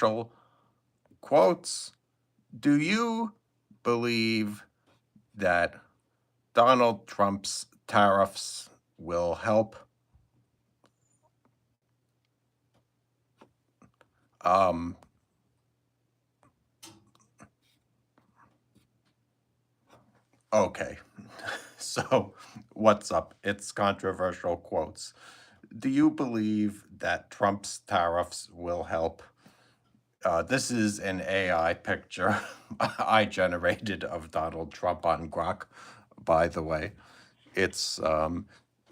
controversial quotes. Do you believe that Donald Trump's tariffs will help? Um, okay. So, what's up? It's controversial quotes. Do you believe that Trump's tariffs will help? This is an AI picture I generated of Donald Trump on Grok, by the way. It's um,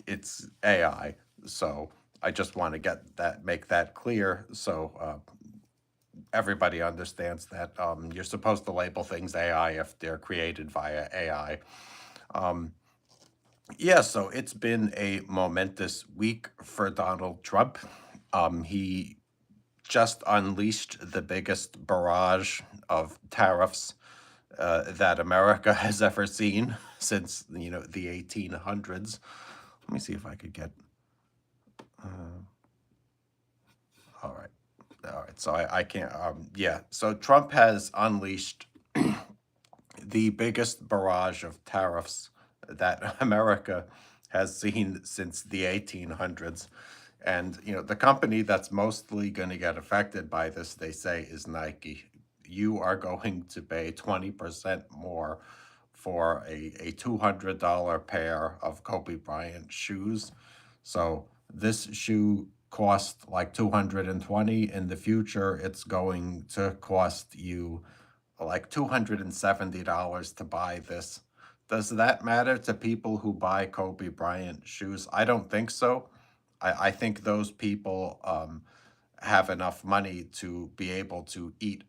it's AI, so I just want to make that clear, so everybody understands that you're supposed to label things AI if they're created via AI. Um, yeah, so it's been a momentous week for Donald Trump. He just unleashed the biggest barrage of tariffs that America has ever seen since the 1800s. Let me see if I could get. Uh, all right, all right. So I can't. Yeah. So Trump has unleashed the biggest barrage of tariffs that America has seen since the 1800s. And the company that's mostly going to get affected by this, they say, is Nike. You are going to pay 20% more for a $200 pair of Kobe Bryant shoes. So this shoe cost like 220. In the future, it's going to cost you like $270 to buy this. Does that matter to people who buy Kobe Bryant shoes? I don't think so. I think those people have enough money to be able to eat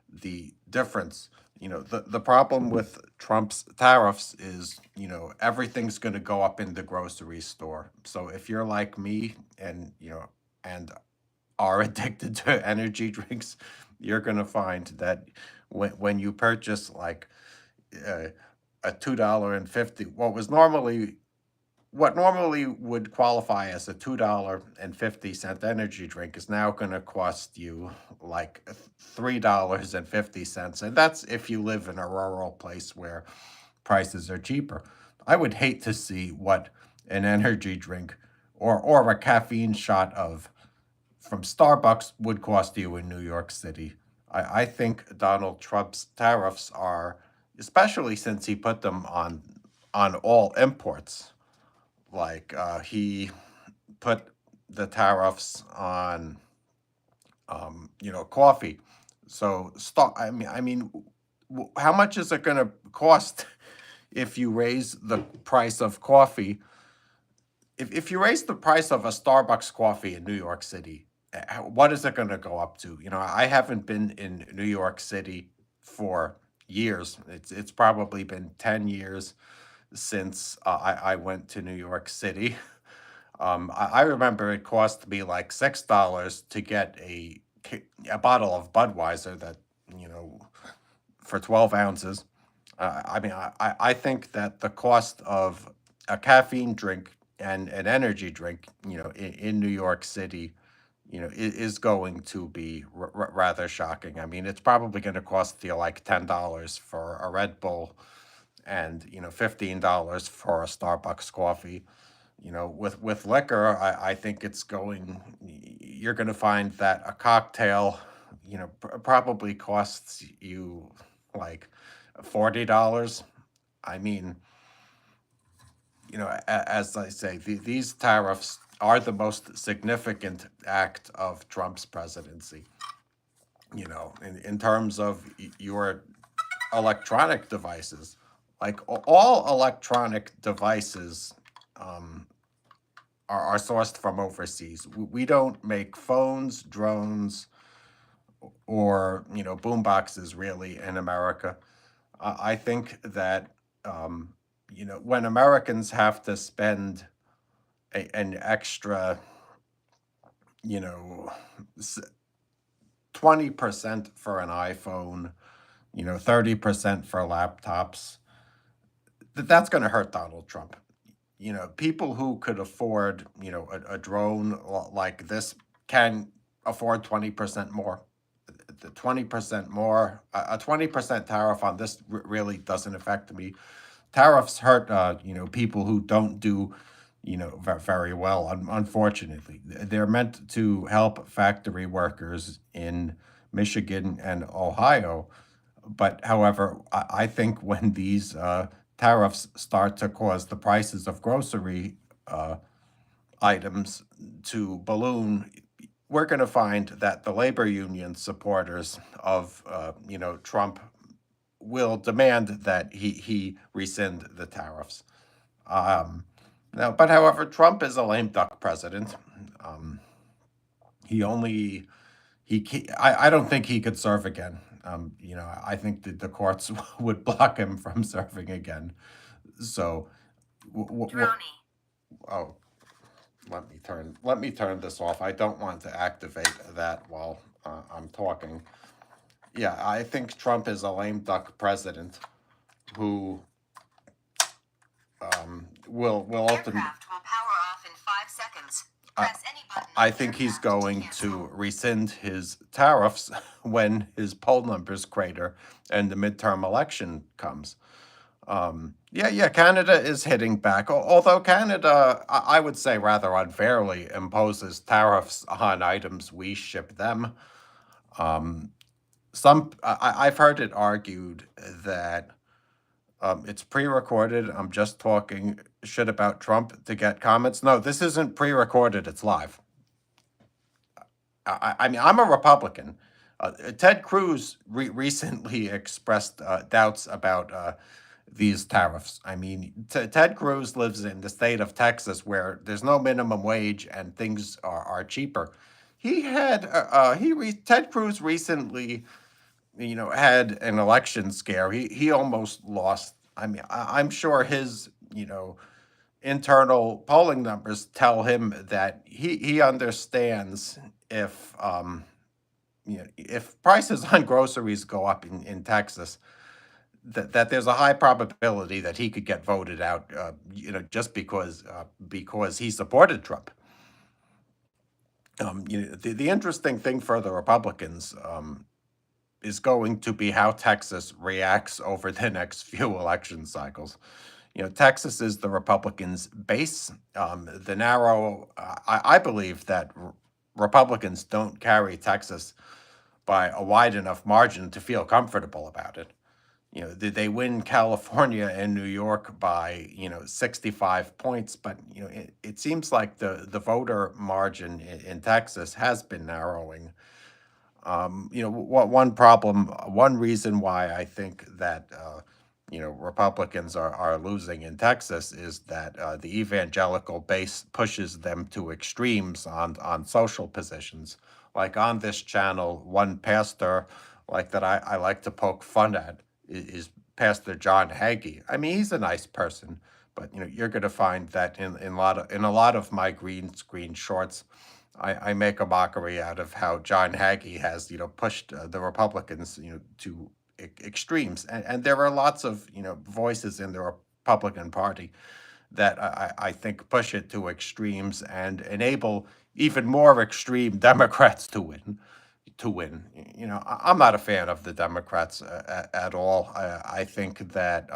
the difference. The problem with Trump's tariffs is, everything's going to go up in the grocery store. So if you're like me and are addicted to energy drinks, you're going to find that when you purchase like uh, a $2.50, what normally would qualify as a $2.50 energy drink is now going to cost you like $3.50. And that's if you live in a rural place where prices are cheaper. I would hate to see what an energy drink or a caffeine shot of from Starbucks would cost you in New York City. I think Donald Trump's tariffs are, especially since he put them on all imports. Like he put the tariffs on coffee. So how much is it going to cost if you raise the price of coffee? If you raise the price of a Starbucks coffee in New York City, what is it going to go up to? I haven't been in New York City for years. It's probably been 10 years since I went to New York City. I remember it cost me like $6 to get a bottle of Budweiser that, you know, for 12 ounces. I think that the cost of a caffeine drink and an energy drink, in New York City, is going to be rather shocking. I mean, it's probably going to cost you like $10 for a Red Bull and, $15 for a Starbucks coffee. With liquor, I think you're going to find that a cocktail, probably costs you like $40. I mean, as I say, these tariffs are the most significant act of Trump's presidency. In terms of your electronic devices, like all electronic devices um, are sourced from overseas. We don't make phones, drones, or boom boxes really in America. I think that when Americans have to spend an extra, you know, 20% for an iPhone, 30% for laptops, that's going to hurt Donald Trump. People who could afford, a drone like this can afford 20% more. the 20% more, a 20% tariff on this really doesn't affect me. Tariffs hurt, people who don't do, very well. Unfortunately, they're meant to help factory workers in Michigan and Ohio. But however, I think when these tariffs start to cause the prices of grocery items to balloon, we're going to find that the labor union supporters of, Trump will demand that he rescind the tariffs. Um, Now, but however, Trump is a lame duck president. Um, he only I don't think he could serve again. I think that the courts would block him from serving again. So, oh, let me turn this off. I don't want to activate that while I'm talking. Yeah, I think Trump is a lame duck president who will ultimately. I think he's going to rescind his tariffs when his poll numbers crater and the midterm election comes. Yeah, Canada is hitting back, although Canada, I would say rather unfairly, imposes tariffs on items we ship them. Um, I've heard it argued that it's pre-recorded. I'm just talking shit about Trump to get comments. No, this isn't pre-recorded. It's live. I mean, I'm a Republican. Ted Cruz recently expressed doubts about these tariffs. I mean, Ted Cruz lives in the state of Texas where there's no minimum wage and things are cheaper. Ted Cruz recently, had an election scare. He almost lost. I mean, I'm sure his, internal polling numbers tell him that he understands if if prices on groceries go up in Texas, that there's a high probability that he could get voted out, just because he supported Trump. The interesting thing for the Republicans is going to be how Texas reacts over the next few election cycles. Texas is the Republicans' base. I believe that Republicans don't carry Texas by a wide enough margin to feel comfortable about it. They win California and New York by 65 points, but it seems like the voter margin in Texas has been narrowing. One reason why I think that Republicans are losing in Texas is that the evangelical base pushes them to extremes on social positions. Like on this channel, one pastor like that I like to poke fun at is Pastor John Hagee. I mean, he's a nice person, but you're going to find that in a lot of my green screen shorts, I make a mockery out of how John Hagee has pushed the Republicans to extremes, and there are lots of voices in the Republican Party that I think push it to extremes and enable even more extreme Democrats to win. I'm not a fan of the Democrats at all. I think that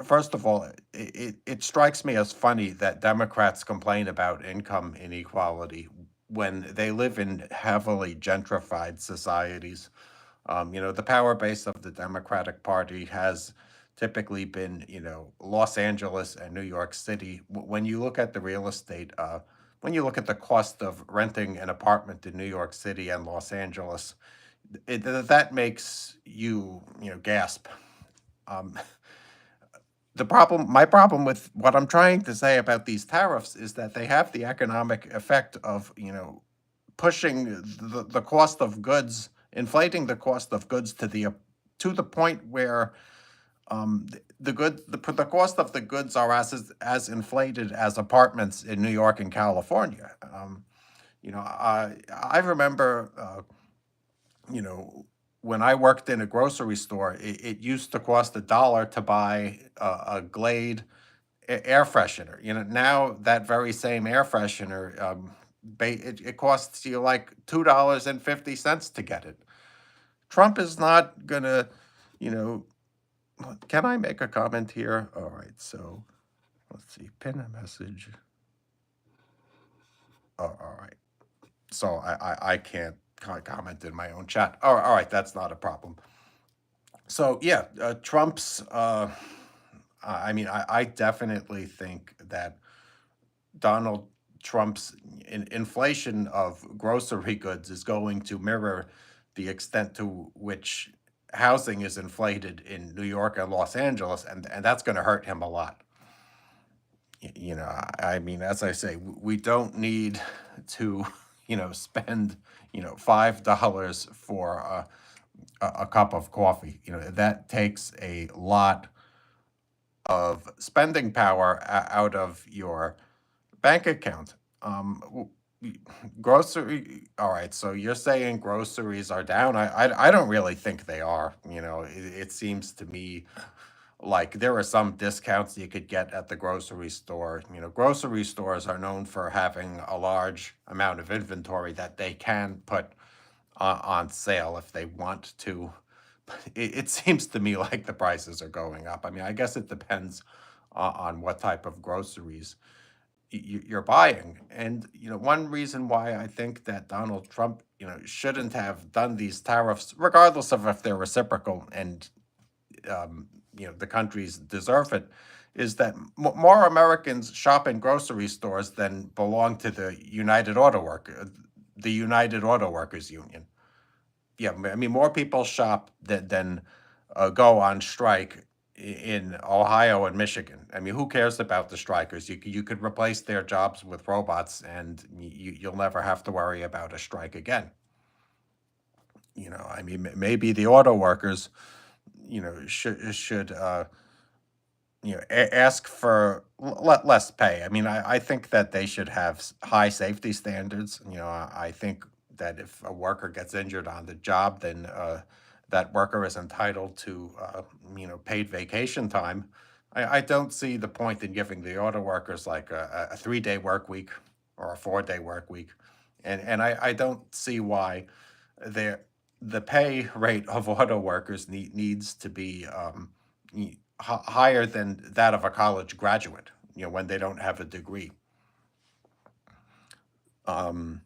first of all, it strikes me as funny that Democrats complain about income inequality when they live in heavily gentrified societies. The power base of the Democratic Party has typically been, Los Angeles and New York City. When you look at the real estate, when you look at the cost of renting an apartment in New York City and Los Angeles, that makes you, gasp. Um, my problem with what I'm trying to say about these tariffs is that they have the economic effect of, pushing the cost of goods, inflating the cost of goods to the point where the cost of the goods are as inflated as apartments in New York and California. I remember, when I worked in a grocery store, it used to cost $1 to buy a Glade air freshener. Now that very same air freshener it costs you like $2.50 to get it. Trump is not gonna, you know, can I make a comment here? All right, so let's see, pin a message. Oh, all right. So I can't comment in my own chat. All right, that's not a problem. So yeah, Trump's. I mean, I definitely think that Donald Trump's inflation of grocery goods is going to mirror the extent to which housing is inflated in New York and Los Angeles, and that's going to hurt him a lot. You know, I mean, as I say, we don't need to, spend, $5 for a cup of coffee. That takes a lot of spending power out of your bank account. Grocery. All right, so you're saying groceries are down. I don't really think they are. It seems to me like there are some discounts you could get at the grocery store. Grocery stores are known for having a large amount of inventory that they can put on sale if they want to. It seems to me like the prices are going up. I mean, I guess it depends on what type of groceries you're buying. And one reason why I think that Donald Trump, shouldn't have done these tariffs, regardless of if they're reciprocal and the countries deserve it, is that more Americans shop in grocery stores than belong to the United Auto Workers Union. Yeah, I mean, more people shop than go on strike in Ohio and Michigan. I mean, who cares about the strikers? You could replace their jobs with robots, and you'll never have to worry about a strike again. I mean, maybe the auto workers, should ask for less pay. I mean, I think that they should have high safety standards. I think that if a worker gets injured on the job, then that worker is entitled to, paid vacation time. I don't see the point in giving the auto workers like a 3-day work week or a 4-day work week. And I don't see why the pay rate of auto workers needs to be higher than that of a college graduate, when they don't have a degree. Um,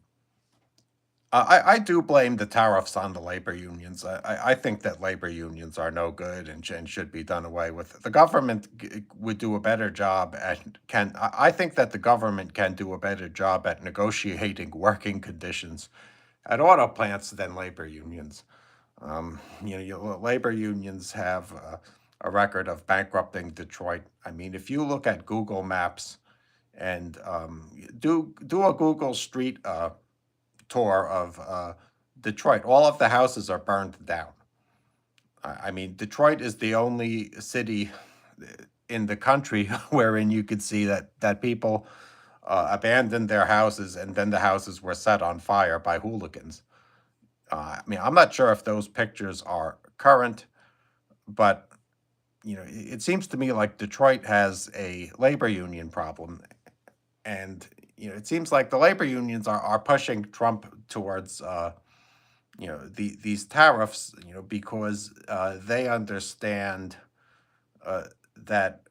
I do blame the tariffs on the labor unions. I think that labor unions are no good and should be done away with. The government would do a better job I think that the government can do a better job at negotiating working conditions at auto plants than labor unions. Labor unions have a record of bankrupting Detroit. I mean, if you look at Google Maps and do a Google Street tour of Detroit, all of the houses are burned down. I mean, Detroit is the only city in the country wherein you could see that people abandoned their houses and then the houses were set on fire by hooligans. I mean, I'm not sure if those pictures are current, but it seems to me like Detroit has a labor union problem, and it seems like the labor unions are pushing Trump towards these tariffs, because they understand that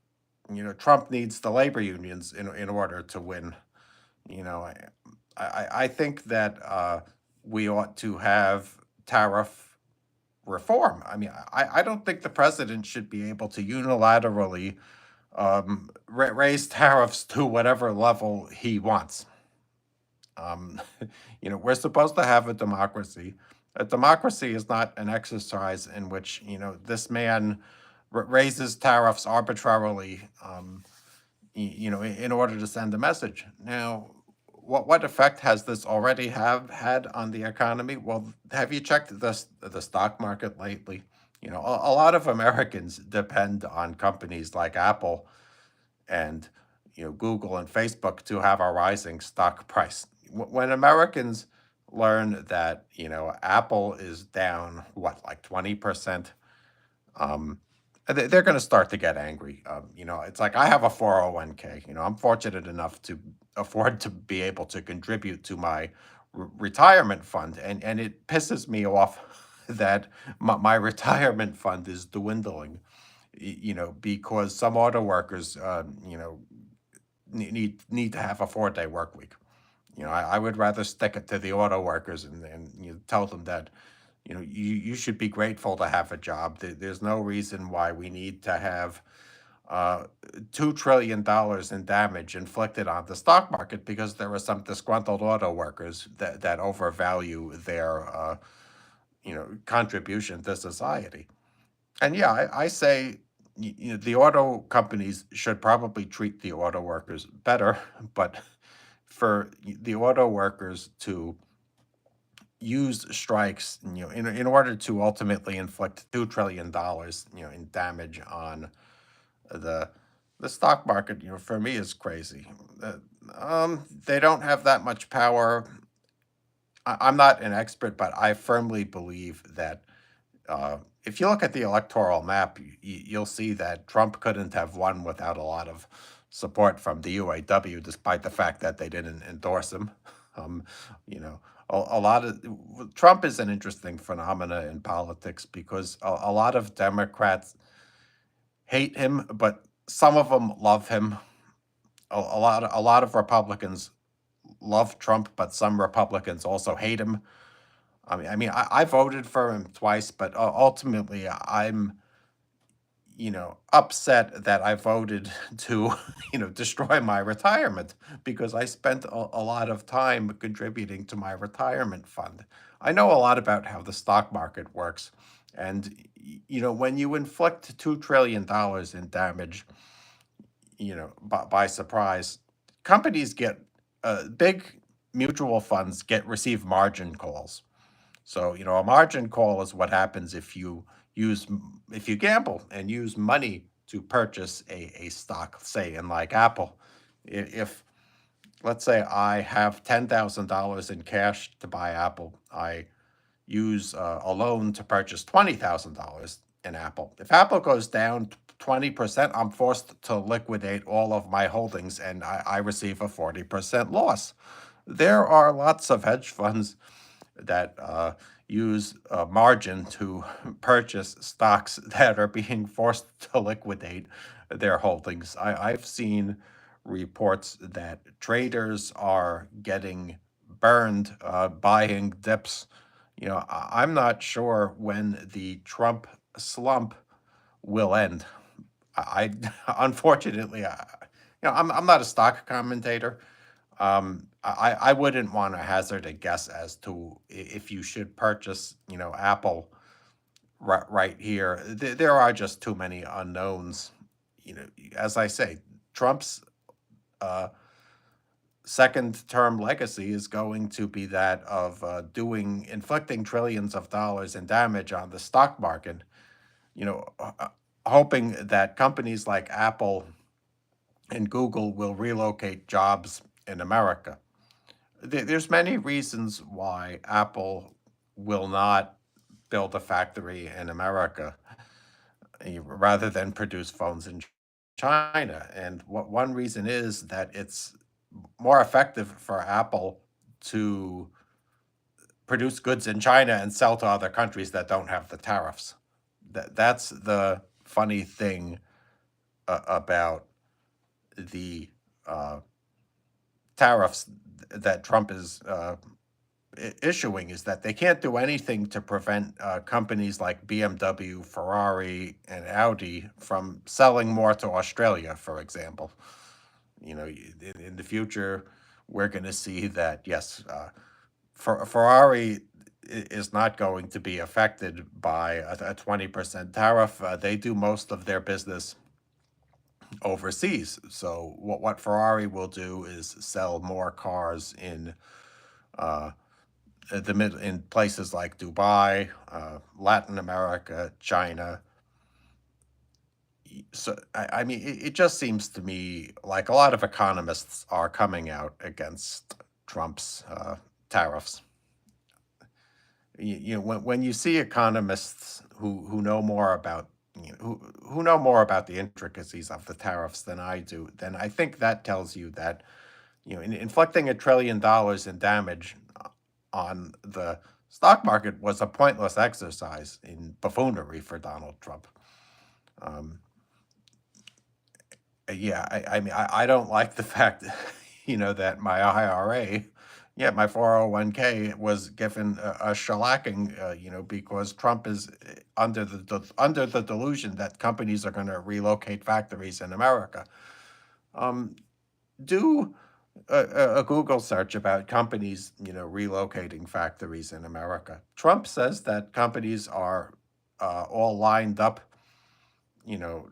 Trump needs the labor unions in order to win. You know, I think that we ought to have tariff reform. I mean, I don't think the president should be able to unilaterally raise tariffs to whatever level he wants. Um, we're supposed to have a democracy. A democracy is not an exercise in which, this man raises tariffs arbitrarily, in order to send a message. Now, what effect has this already have had on the economy? Well, have you checked the stock market lately? A lot of Americans depend on companies like Apple and Google and Facebook to have a rising stock price. When Americans learn that Apple is down what, like 20%, um, They're going to start to get angry. It's like I have a 401k. I'm fortunate enough to afford to be able to contribute to my retirement fund, and it pisses me off that my retirement fund is dwindling. Because some auto workers, need to have a 4-day work week. I would rather stick it to the auto workers and tell them that you should be grateful to have a job. There's no reason why we need to have uh, $2 trillion in damage inflicted on the stock market because there are some disgruntled auto workers that overvalue their contribution to society. And yeah, I say the auto companies should probably treat the auto workers better, but for the auto workers to use strikes, in order to ultimately inflict $2 trillion, in damage on the the stock market, for me is crazy. Uh, they don't have that much power. I'm not an expert, but I firmly believe that if you look at the electoral map, you'll see that Trump couldn't have won without a lot of support from the UAW, despite the fact that they didn't endorse him. Um, you know, a lot of Trump is an interesting phenomena in politics because a lot of Democrats hate him, but some of them love him. A lot of Republicans love Trump, but some Republicans also hate him. I voted for him twice, but ultimately, I'm upset that I voted to destroy my retirement because I spent a lot of time contributing to my retirement fund. I know a lot about how the stock market works, and when you inflict $2 trillion in damage, by surprise, companies get big mutual funds receive margin calls. So, a margin call is what happens if you gamble and use money to purchase a stock, say in like Apple. If let's say I have $10,000 in cash to buy Apple, I use a loan to purchase $20,000 in Apple. If Apple goes down 20%, I'm forced to liquidate all of my holdings and I receive a 40% loss. There are lots of hedge funds that use a margin to purchase stocks that are being forced to liquidate their holdings. I've seen reports that traders are getting burned buying dips. I'm not sure when the Trump slump will end. Unfortunately, I'm not a stock commentator. I wouldn't want to hazard a guess as to if you should purchase, Apple right here. There are just too many unknowns. As I say, Trump's uh, second term legacy is going to be that of inflicting trillions of dollars in damage on the stock market. Hoping that companies like Apple and Google will relocate jobs in America. There's many reasons why Apple will not build a factory in America rather than produce phones in China. And one reason is that it's more effective for Apple to produce goods in China and sell to other countries that don't have the tariffs. That's the funny thing about the uh, tariffs that Trump is issuing is that they can't do anything to prevent companies like BMW, Ferrari, and Audi from selling more to Australia, for example. In the future, we're going to see that, yes, Ferrari is not going to be affected by a 20% tariff. They do most of their business overseas. So what Ferrari will do is sell more cars uh, in places like Dubai, Latin America, China. So it just seems to me like a lot of economists are coming out against Trump's tariffs. When you see economists who know more about who know more about the intricacies of the tariffs than I do, then I think that tells you that inflicting $1 trillion in damage on the stock market was a pointless exercise in buffoonery for Donald Trump. Um, yeah, I mean, I don't like the fact, that my IRA, yeah, my 401k was given a shellacking, because Trump is under the delusion that companies are going to relocate factories in America. Um, do a Google search about companies, relocating factories in America. Trump says that companies are all lined up,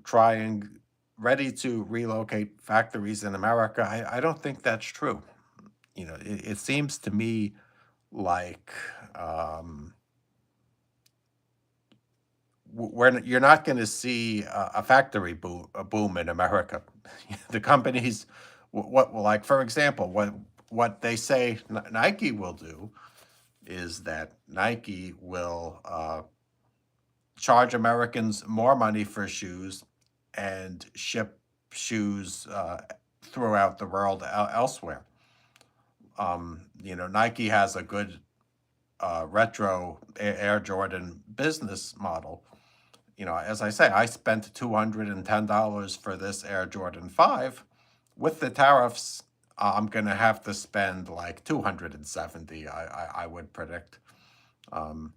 trying, ready to relocate factories in America. I don't think that's true. It seems to me like um, you're not going to see a factory boom in America. The companies, like for example, what they say Nike will do is that Nike will charge Americans more money for shoes and ship shoes throughout the world elsewhere. Nike has a good retro Air Jordan business model. As I say, I spent $210 for this Air Jordan 5. With the tariffs, I'm going to have to spend like 270, I would predict. Um,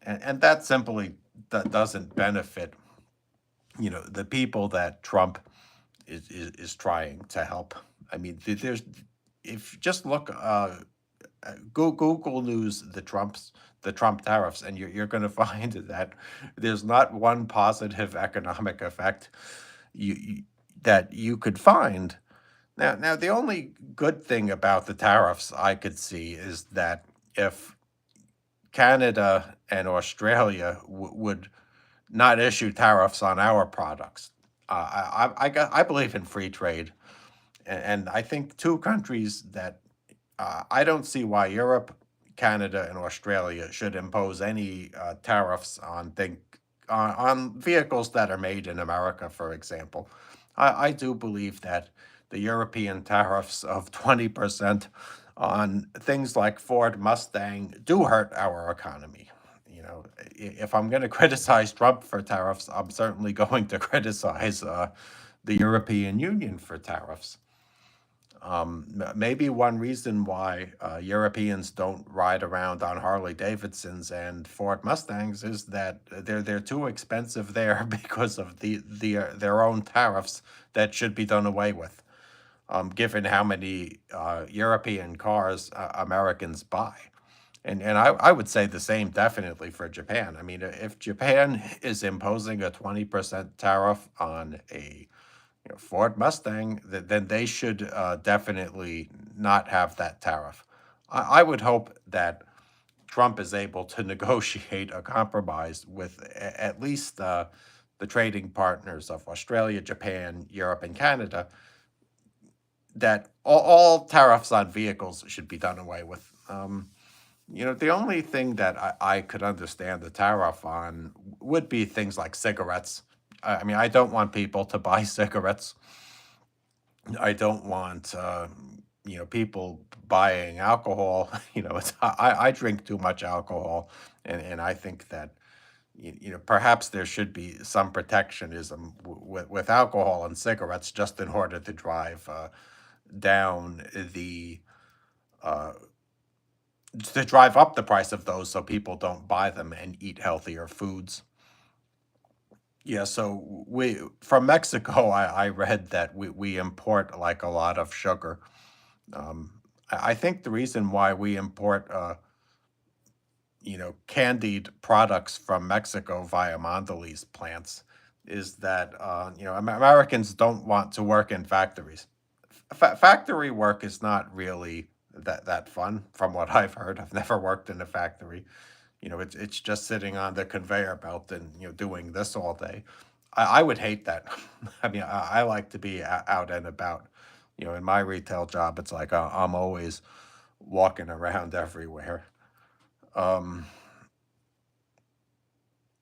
and that simply doesn't benefit, the people that Trump is trying to help. I mean, there's if you just look Google News the Trump tariffs, and you're going to find that there's not one positive economic effect you that you could find. Now, the only good thing about the tariffs I could see is that if Canada and Australia would not issue tariffs on our products. I believe in free trade, and I think two countries that I don't see why Europe, Canada, and Australia should impose any tariffs on vehicles that are made in America, for example. I do believe that the European tariffs of 20% on things like Ford Mustang do hurt our economy. If I'm going to criticize Trump for tariffs, I'm certainly going to criticize the European Union for tariffs. Maybe one reason why Europeans don't ride around on Harley Davidsons and Ford Mustangs is that they're too expensive there because of their own tariffs that should be done away with. Given how many European cars Americans buy. And I would say the same definitely for Japan. I mean, if Japan is imposing a 20% tariff on a Ford Mustang, then they should definitely not have that tariff. I would hope that Trump is able to negotiate a compromise with at least the trading partners of Australia, Japan, Europe, and Canada, that all tariffs on vehicles should be done away with. The only thing that I could understand the tariff on would be things like cigarettes. I mean, I don't want people to buy cigarettes. I don't want, people buying alcohol. I drink too much alcohol, and I think that, perhaps there should be some protectionism with alcohol and cigarettes just in order to drive down uh, to drive up the price of those so people don't buy them and eat healthier foods. Yeah, so we from Mexico, I read that we import like a lot of sugar. I think the reason why we import candied products from Mexico via Mondelez plants is that Americans don't want to work in factories. Factory work is not really that fun, from what I've heard. I've never worked in a factory. It's just sitting on the conveyor belt and doing this all day. I would hate that. I mean, I like to be out and about. In my retail job, it's like I'm always walking around everywhere. Um,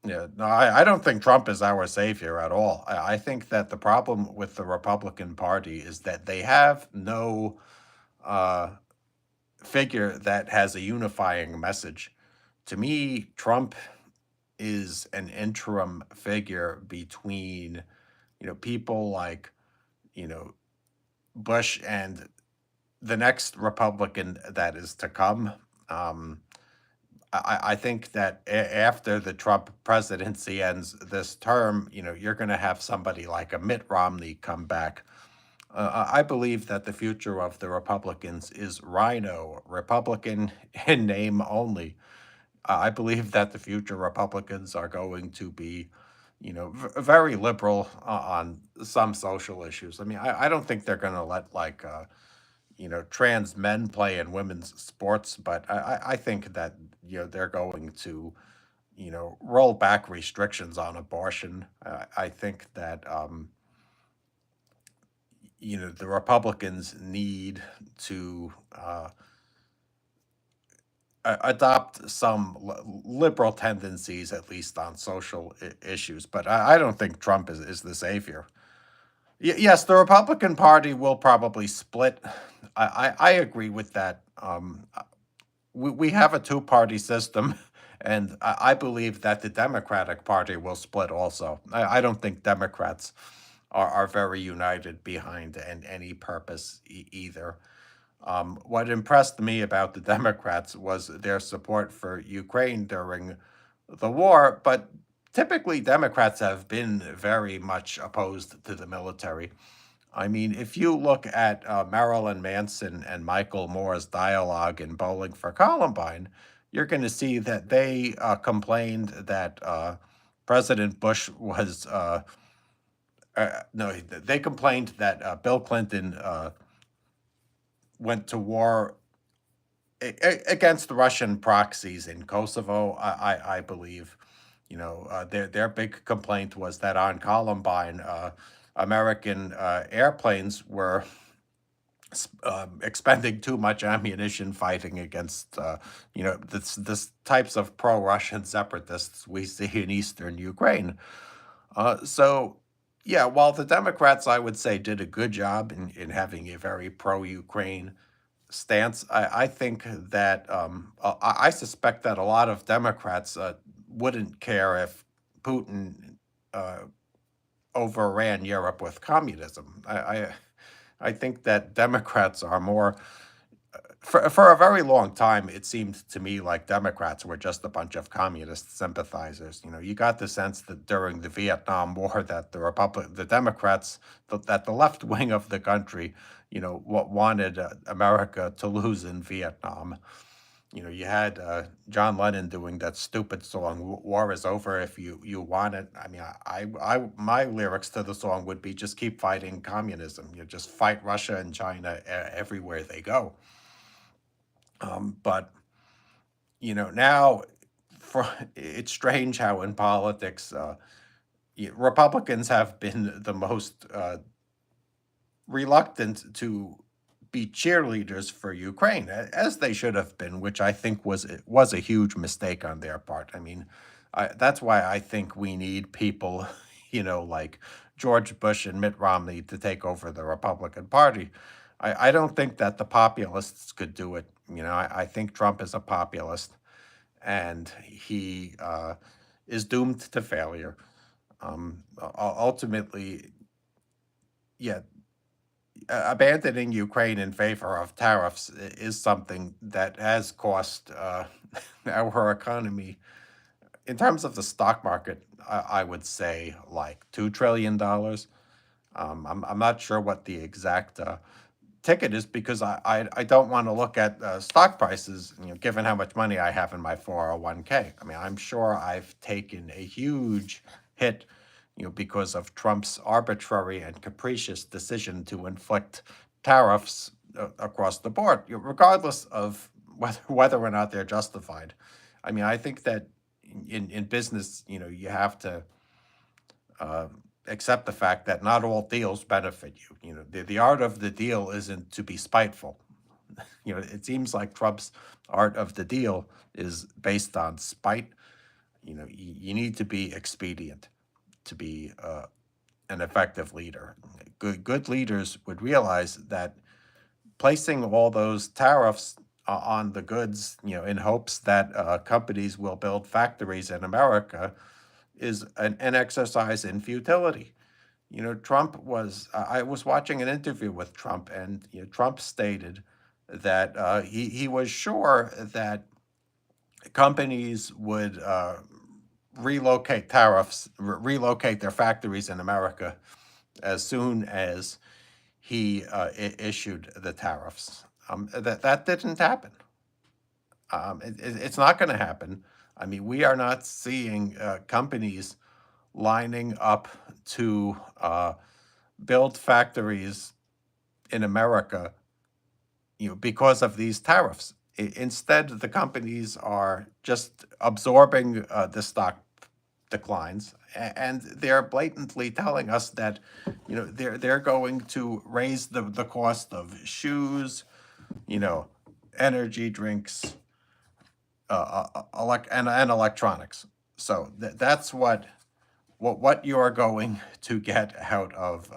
Yeah, no, I don't think Trump is our savior at all. I think that the problem with the Republican Party is that they have no uh, figure that has a unifying message. To me, Trump is an interim figure between, people like, you know, Bush and the next Republican that is to come. Um, I think that after the Trump presidency ends this term, you're going to have somebody like a Mitt Romney come back. I believe that the future of the Republicans is Rhino, Republican in name only. I believe that the future Republicans are going to be, very liberal on some social issues. I mean, I don't think they're going to let like trans men play in women's sports, but I think that they're going to roll back restrictions on abortion. I think that the Republicans need to adopt some liberal tendencies, at least on social issues. But I don't think Trump is the savior. Yes, the Republican Party will probably split. I agree with that. We have a two-party system, and I believe that the Democratic Party will split also. I don't think Democrats are very united behind any purpose either. What impressed me about the Democrats was their support for Ukraine during the war, but typically Democrats have been very much opposed to the military. I mean, if you look at Marilyn Manson and Michael Moore's dialogue in Bowling for Columbine, you're going to see that they complained that President Bush was, no, they complained that Bill Clinton went to war against the Russian proxies in Kosovo, I believe. Their big complaint was that on Columbine, American airplanes were expending too much ammunition fighting against, this types of pro-Russian separatists we see in eastern Ukraine. So, yeah, while the Democrats, I would say, did a good job in having a very pro-Ukraine stance, I think that I suspect that a lot of Democrats wouldn't care if Putin uh, overran Europe with communism. I think that Democrats are more for a very long time. It seemed to me like Democrats were just a bunch of communist sympathizers. You got the sense that during the Vietnam War that the Democrats, that the left wing of the country, what wanted America to lose in Vietnam. You had John Lennon doing that stupid song "War is over if you want it." I mean, my lyrics to the song would be just keep fighting communism. Just fight Russia and China everywhere they go. But now for it's strange how in politics Republicans have been the most reluctant to be cheerleaders for Ukraine, as they should have been, which I think was a huge mistake on their part. I mean, that's why I think we need people, like George Bush and Mitt Romney to take over the Republican Party. I don't think that the populists could do it. I think Trump is a populist, and he is doomed to failure. Ultimately, yeah, abandoning Ukraine in favor of tariffs is something that has cost our economy, in terms of the stock market, I would say like $2 trillion. I'm not sure what the exact ticket is because I don't want to look at stock prices, given how much money I have in my 401k. I mean, I'm sure I've taken a huge hit, because of Trump's arbitrary and capricious decision to inflict tariffs across the board, regardless of whether or not they're justified. I mean, I think that in business, you have to uh, accept the fact that not all deals benefit you. The art of the deal isn't to be spiteful. It seems like Trump's art of the deal is based on spite, You need to be expedient to be an effective leader. Good leaders would realize that placing all those tariffs on the goods, in hopes that companies will build factories in America, is an exercise in futility. I was watching an interview with Trump, and Trump stated that he was sure that companies would relocate their factories in America as soon as he issued the tariffs. That didn't happen. It's not going to happen. I mean, we are not seeing companies lining up to build factories in America, because of these tariffs. Instead, the companies are just absorbing the stock declines, and they're blatantly telling us that, they're going to raise the cost of shoes, you know, energy drinks, and electronics. So that's what you are going to get out of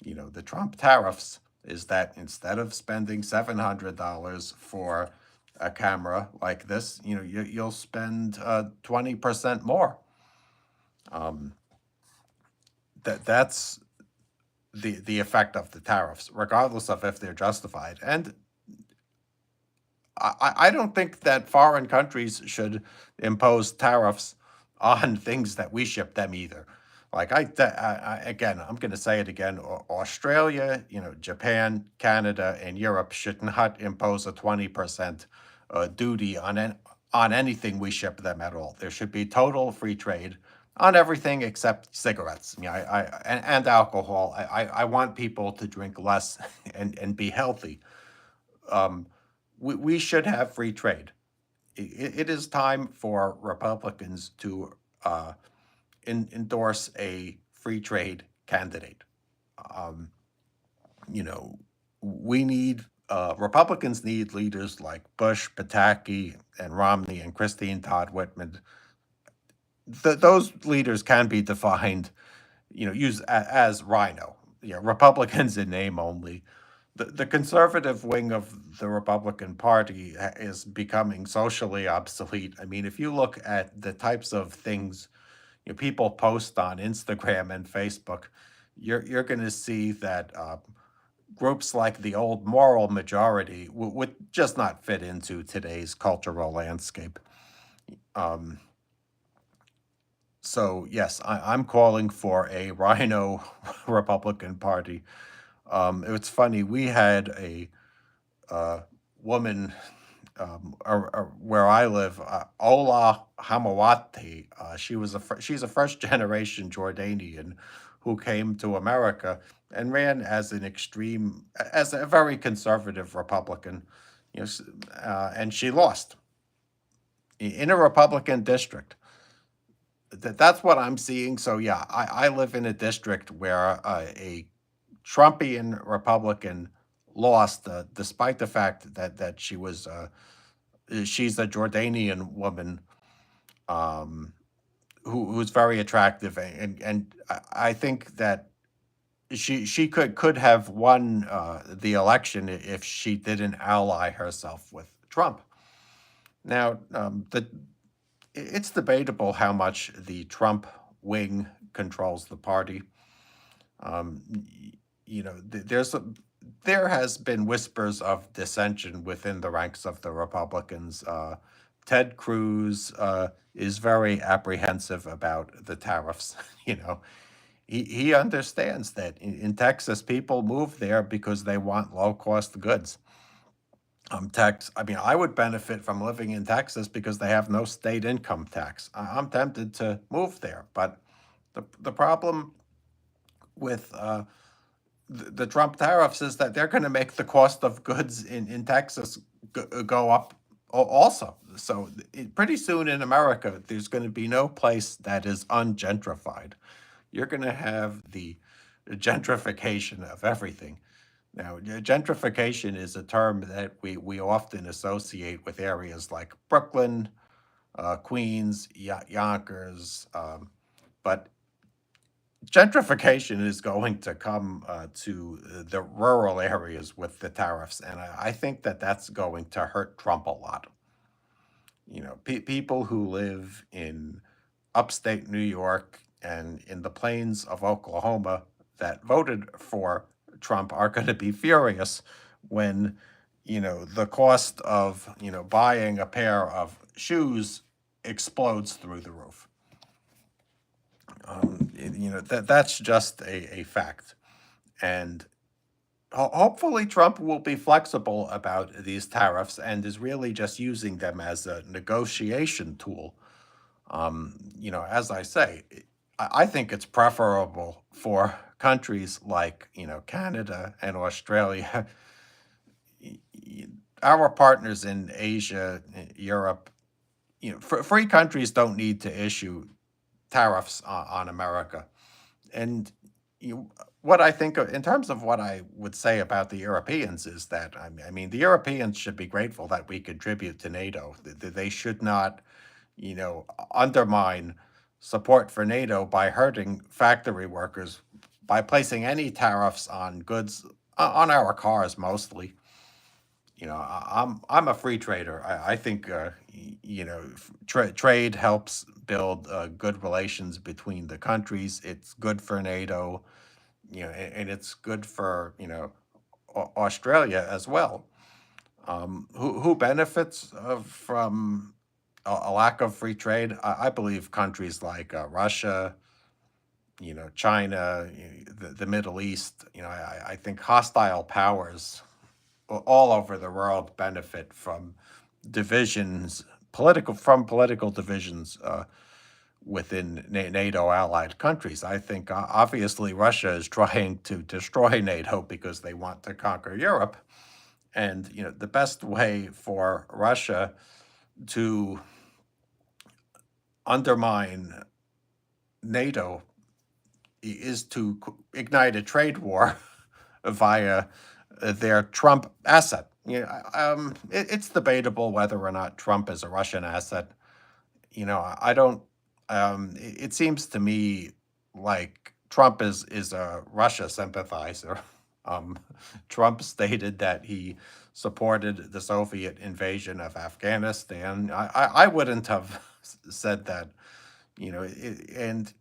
the Trump tariffs, is that instead of spending $700 for a camera like this, you'll spend 20% more. Um, that's the effect of the tariffs, regardless of if they're justified. And I don't think that foreign countries should impose tariffs on things that we ship them either. Like again, I'm going to say it again. Australia, Japan, Canada, and Europe should not impose a 20% duty on anything we ship them at all. There should be total free trade on everything except cigarettes. And alcohol. I want people to drink less and be healthy. Um, we should have free trade. It is time for Republicans to endorse a free trade candidate. Um, you know, we need Republicans need leaders like Bush, Pataki, and Romney, and Christine Todd Whitman. Those leaders can be defined, use as Rhino. Republicans in name only. The conservative wing of the Republican Party is becoming socially obsolete. I mean, if you look at the types of things people post on Instagram and Facebook, you're going to see that groups like the old moral majority would just not fit into today's cultural landscape. Um, so yes, I'm calling for a Rhino Republican Party. It's funny, we had a uh, woman where I live, Ola Hamawati. She's a first generation Jordanian who came to America and ran as a very conservative Republican, and she lost in a Republican district. That's what I'm seeing. So yeah, I live in a district where a Trumpian Republican lost, despite the fact that she's a Jordanian woman, um, who's very attractive, and I think that she could have won the election if she didn't ally herself with Trump. Now, it's debatable how much the Trump wing controls the party. There has been whispers of dissension within the ranks of the Republicans. Ted Cruz is very apprehensive about the tariffs. You know, he understands that in Texas, people move there because they want low cost goods. I mean, I would benefit from living in Texas because they have no state income tax. I'm tempted to move there, but the problem with the Trump tariffs is that they're going to make the cost of goods in Texas go up also. So pretty soon in America, there's going to be no place that is ungentrified. You're going to have the gentrification of everything. Now, gentrification is a term that we often associate with areas like Brooklyn, Queens, Yonkers, but gentrification is going to come to the rural areas with the tariffs, and I think that that's going to hurt Trump a lot. People who live in upstate New York and in the plains of Oklahoma that voted for Trump are going to be furious when, the cost of, buying a pair of shoes explodes through the roof. That's just a fact. And hopefully Trump will be flexible about these tariffs and is really just using them as a negotiation tool. As I say, I think it's preferable for countries like, Canada and Australia, our partners in Asia, Europe, free countries don't need to issue tariffs on America. And what I think in terms of what I would say about the Europeans is that I mean the Europeans should be grateful that we contribute to NATO. They should not, undermine support for NATO by hurting factory workers by placing any tariffs on goods on our cars mostly. I'm a free trader. I think trade helps build good relations between the countries. It's good for NATO, and it's good for Australia as well. Who benefits from a lack of free trade? I believe countries like Russia, China, the Middle East. I think hostile powers all over the world benefit from divisions, political divisions within NATO allied countries. I think obviously Russia is trying to destroy NATO because they want to conquer Europe, and the best way for Russia to undermine NATO is to ignite a trade war via their Trump asset. It's debatable whether or not Trump is a Russian asset. I don't. It seems to me like Trump is a Russia sympathizer. Um, Trump stated that he supported the Soviet invasion of Afghanistan. I wouldn't have said that. And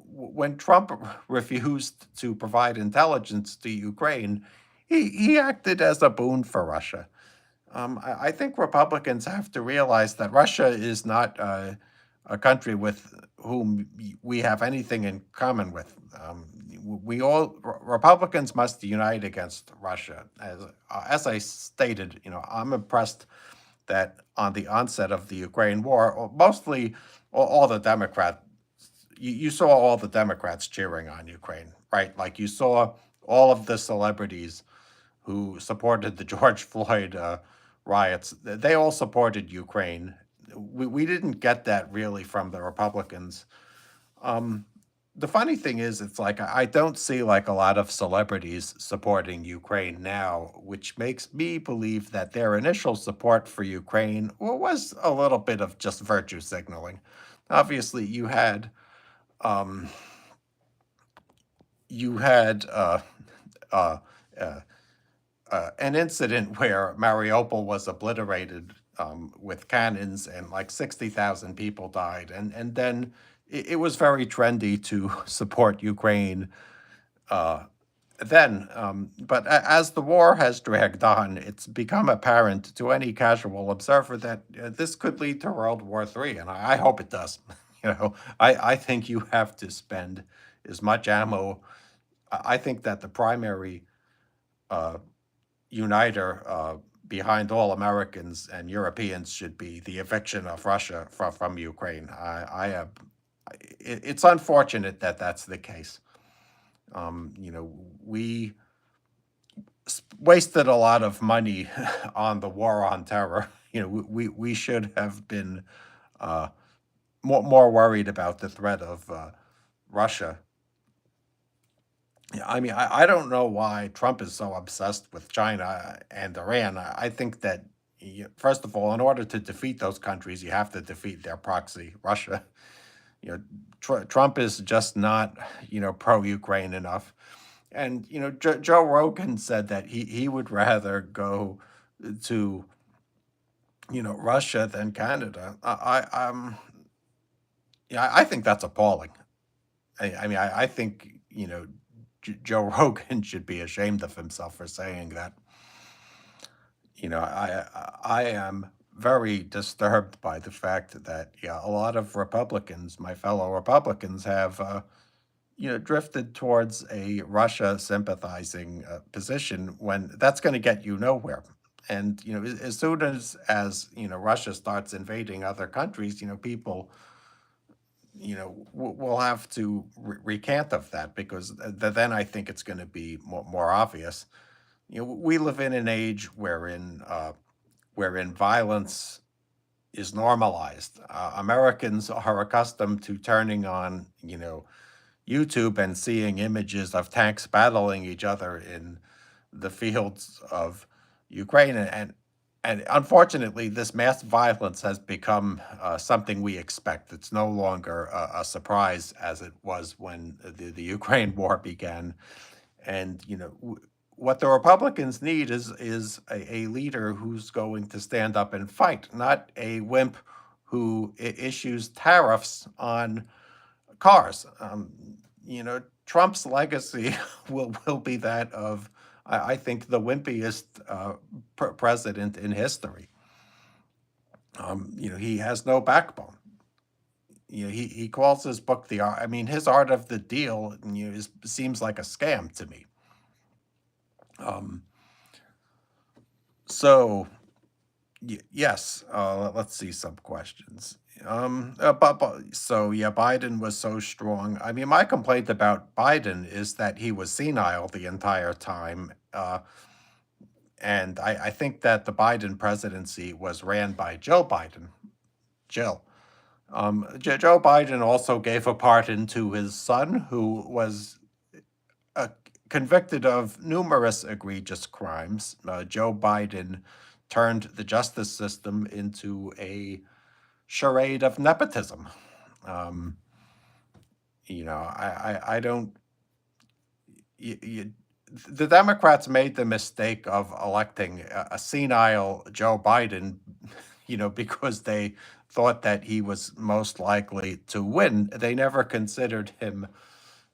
when Trump refused to provide intelligence to Ukraine, he acted as a boon for Russia. I think Republicans have to realize that Russia is not a country with whom we have anything in common with. Republicans must unite against Russia. As I stated, I'm impressed that on the onset of the Ukraine war, mostly all the Democrats, you saw all the Democrats cheering on Ukraine, right? Like you saw all of the celebrities who supported the George Floyd riots. They all supported Ukraine. We didn't get that really from the Republicans. Um, the funny thing is, it's like I don't see like a lot of celebrities supporting Ukraine now, which makes me believe that their initial support for Ukraine was a little bit of just virtue signaling. Obviously, um, you had uh, uh, an incident where Mariupol was obliterated with cannons and like 60,000 people died. And then it was very trendy to support Ukraine but as the war has dragged on, it's become apparent to any casual observer that this could lead to World War III, and I hope it does. I think you have to spend as much ammo. I think that the primary uh, uniter behind all Americans and Europeans should be the eviction of Russia from Ukraine. It's unfortunate that that's the case. We wasted a lot of money on the war on terror. We should have been uh, more worried about the threat of Russia. Yeah, I mean, I don't know why Trump is so obsessed with China and Iran. I think that First of all, in order to defeat those countries, you have to defeat their proxy, Russia. You know, Trump is just not, pro-Ukraine enough. And Joe Rogan said that he would rather go to Russia than Canada. Yeah, I think that's appalling. I mean, I think Joe Rogan should be ashamed of himself for saying that. I am very disturbed by the fact that, yeah, a lot of Republicans, my fellow Republicans, have drifted towards a Russia sympathizing position when that's going to get you nowhere. And as soon as Russia starts invading other countries, people will have to recant of that, because then I think it's going to be more obvious. We live in an age wherein violence is normalized. Americans are accustomed to turning on, YouTube and seeing images of tanks battling each other in the fields of Ukraine, and unfortunately, this mass violence has become something we expect. It's no longer a surprise as it was when the Ukraine war began. And what the Republicans need is a leader who's going to stand up and fight, not a wimp who issues tariffs on cars. Trump's legacy will be that of, I think, the wimpiest president in history. He has no backbone. He calls his book the art. I mean, his art of the deal, seems like a scam to me. So yes, let's see some questions. So yeah, Biden was so strong. I mean, my complaint about Biden is that he was senile the entire time. And I think that the Biden presidency was ran by Joe Biden. Jill. Joe Biden also gave a pardon to his son, who was uh, convicted of numerous egregious crimes. Joe Biden turned the justice system into a charade of nepotism. Um, I don't. The Democrats made the mistake of electing a senile Joe Biden, because they thought that he was most likely to win. They never considered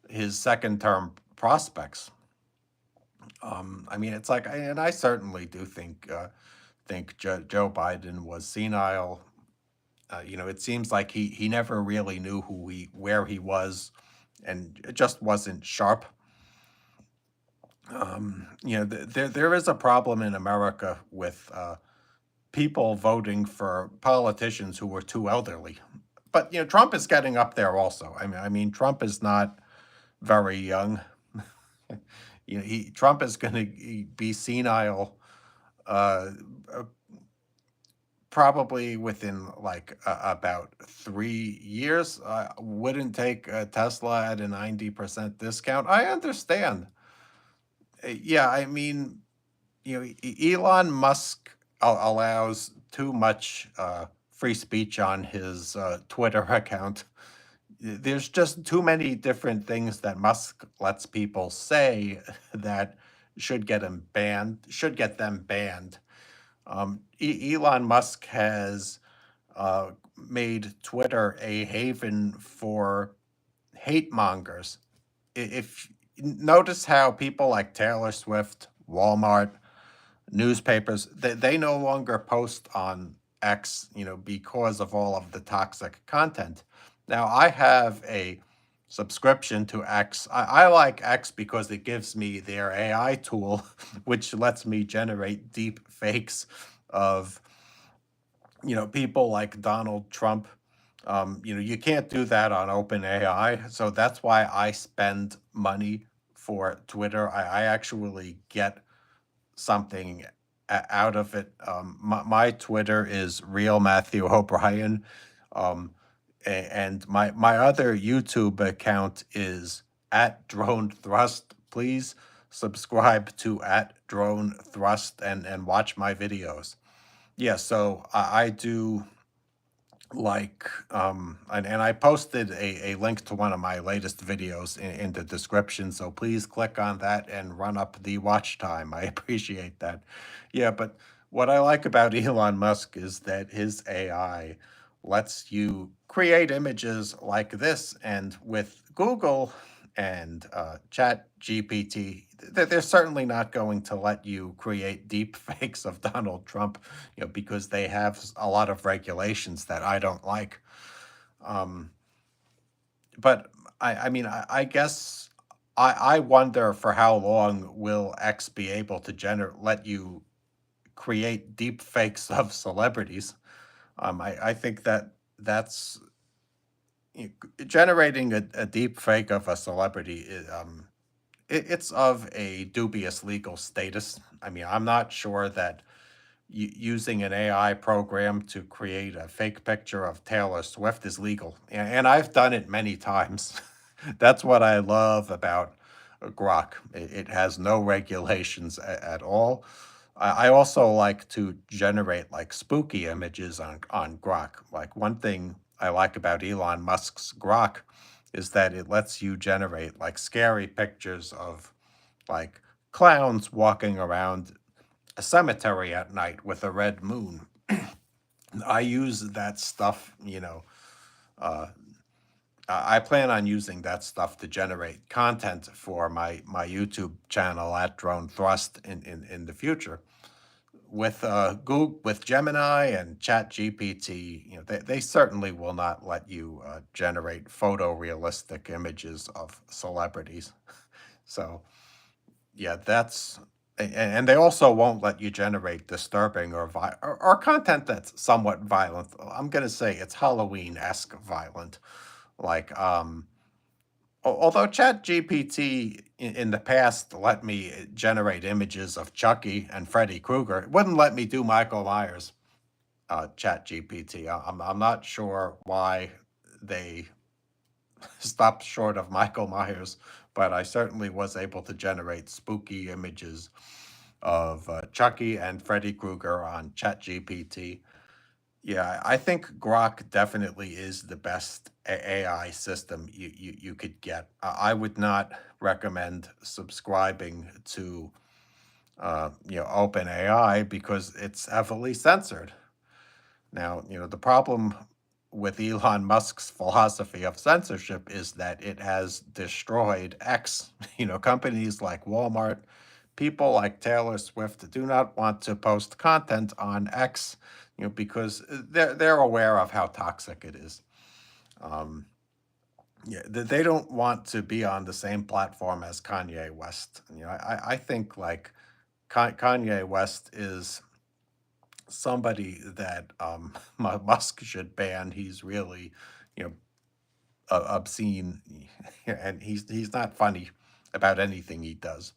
his second term prospects. I mean, it's like, and I certainly do think Joe Biden was senile. It seems like he never really knew where he was, and it just wasn't sharp. There is a problem in America with people voting for politicians who are too elderly. But Trump is getting up there also. I mean, Trump is not very young. Trump is going to be senile uh, uh, probably within like about 3 years. Wouldn't take Tesla at a 90% discount. I understand. Yeah, I mean, Elon Musk allows too much free speech on his Twitter account. There's just too many different things that Musk lets people say that should get them banned. Elon Musk has made Twitter a haven for hate mongers. If notice how people like Taylor Swift, Walmart, newspapers, they no longer post on X, because of all of the toxic content. Now, I have a subscription to X. I like X because it gives me their AI tool, which lets me generate deep fakes of, people like Donald Trump. You can't do that on OpenAI. So that's why I spend money for Twitter. I actually get something out of it. My Twitter is real Matthew O'Brien. Um, and my other YouTube account is at Drone Thrust. Please subscribe to at Drone Thrust and watch my videos. Yeah, so I do like, and I posted a link to one of my latest videos in the description, so please click on that and run up the watch time. I appreciate that. Yeah, but what I like about Elon Musk is that his AI lets you create images like this, and with Google and Chat GPT, they're certainly not going to let you create deep fakes of Donald Trump, because they have a lot of regulations that I don't like. Um, but I mean, I guess I wonder for how long will X be able to let you create deep fakes of celebrities. I think that that's generating a deep fake of a celebrity. It's of a dubious legal status. I mean, I'm not sure that using an AI program to create a fake picture of Taylor Swift is legal. And I've done it many times. That's what I love about Grok. It has no regulations at all. I also like to generate like spooky images on Grok. Like one thing I like about Elon Musk's Grok is that it lets you generate like scary pictures of like clowns walking around a cemetery at night with a red moon. I use that stuff, uh, I plan on using that stuff to generate content for my YouTube channel at Drone Thrust in the future. With Google, with Gemini and Chat GPT, they certainly will not let you generate photorealistic images of celebrities. So yeah, and they also won't let you generate disturbing or content that's somewhat violent. I'm gonna say it's Halloween-esque violent. Like, although ChatGPT in the past let me generate images of Chucky and Freddy Krueger, it wouldn't let me do Michael Myers. ChatGPT. I'm not sure why they stopped short of Michael Myers, but I certainly was able to generate spooky images of Chucky and Freddy Krueger on ChatGPT. Yeah, I think Grok definitely is the best AI system you could get. I would not recommend subscribing to OpenAI because it's heavily censored. Now, the problem with Elon Musk's philosophy of censorship is that it has destroyed X. Companies like Walmart, people like Taylor Swift do not want to post content on X, because they're aware of how toxic it is. Um, yeah, they don't want to be on the same platform as Kanye West. I think like Kanye West is somebody that Musk should ban. He's really, you know, obscene, and he's not funny about anything he does.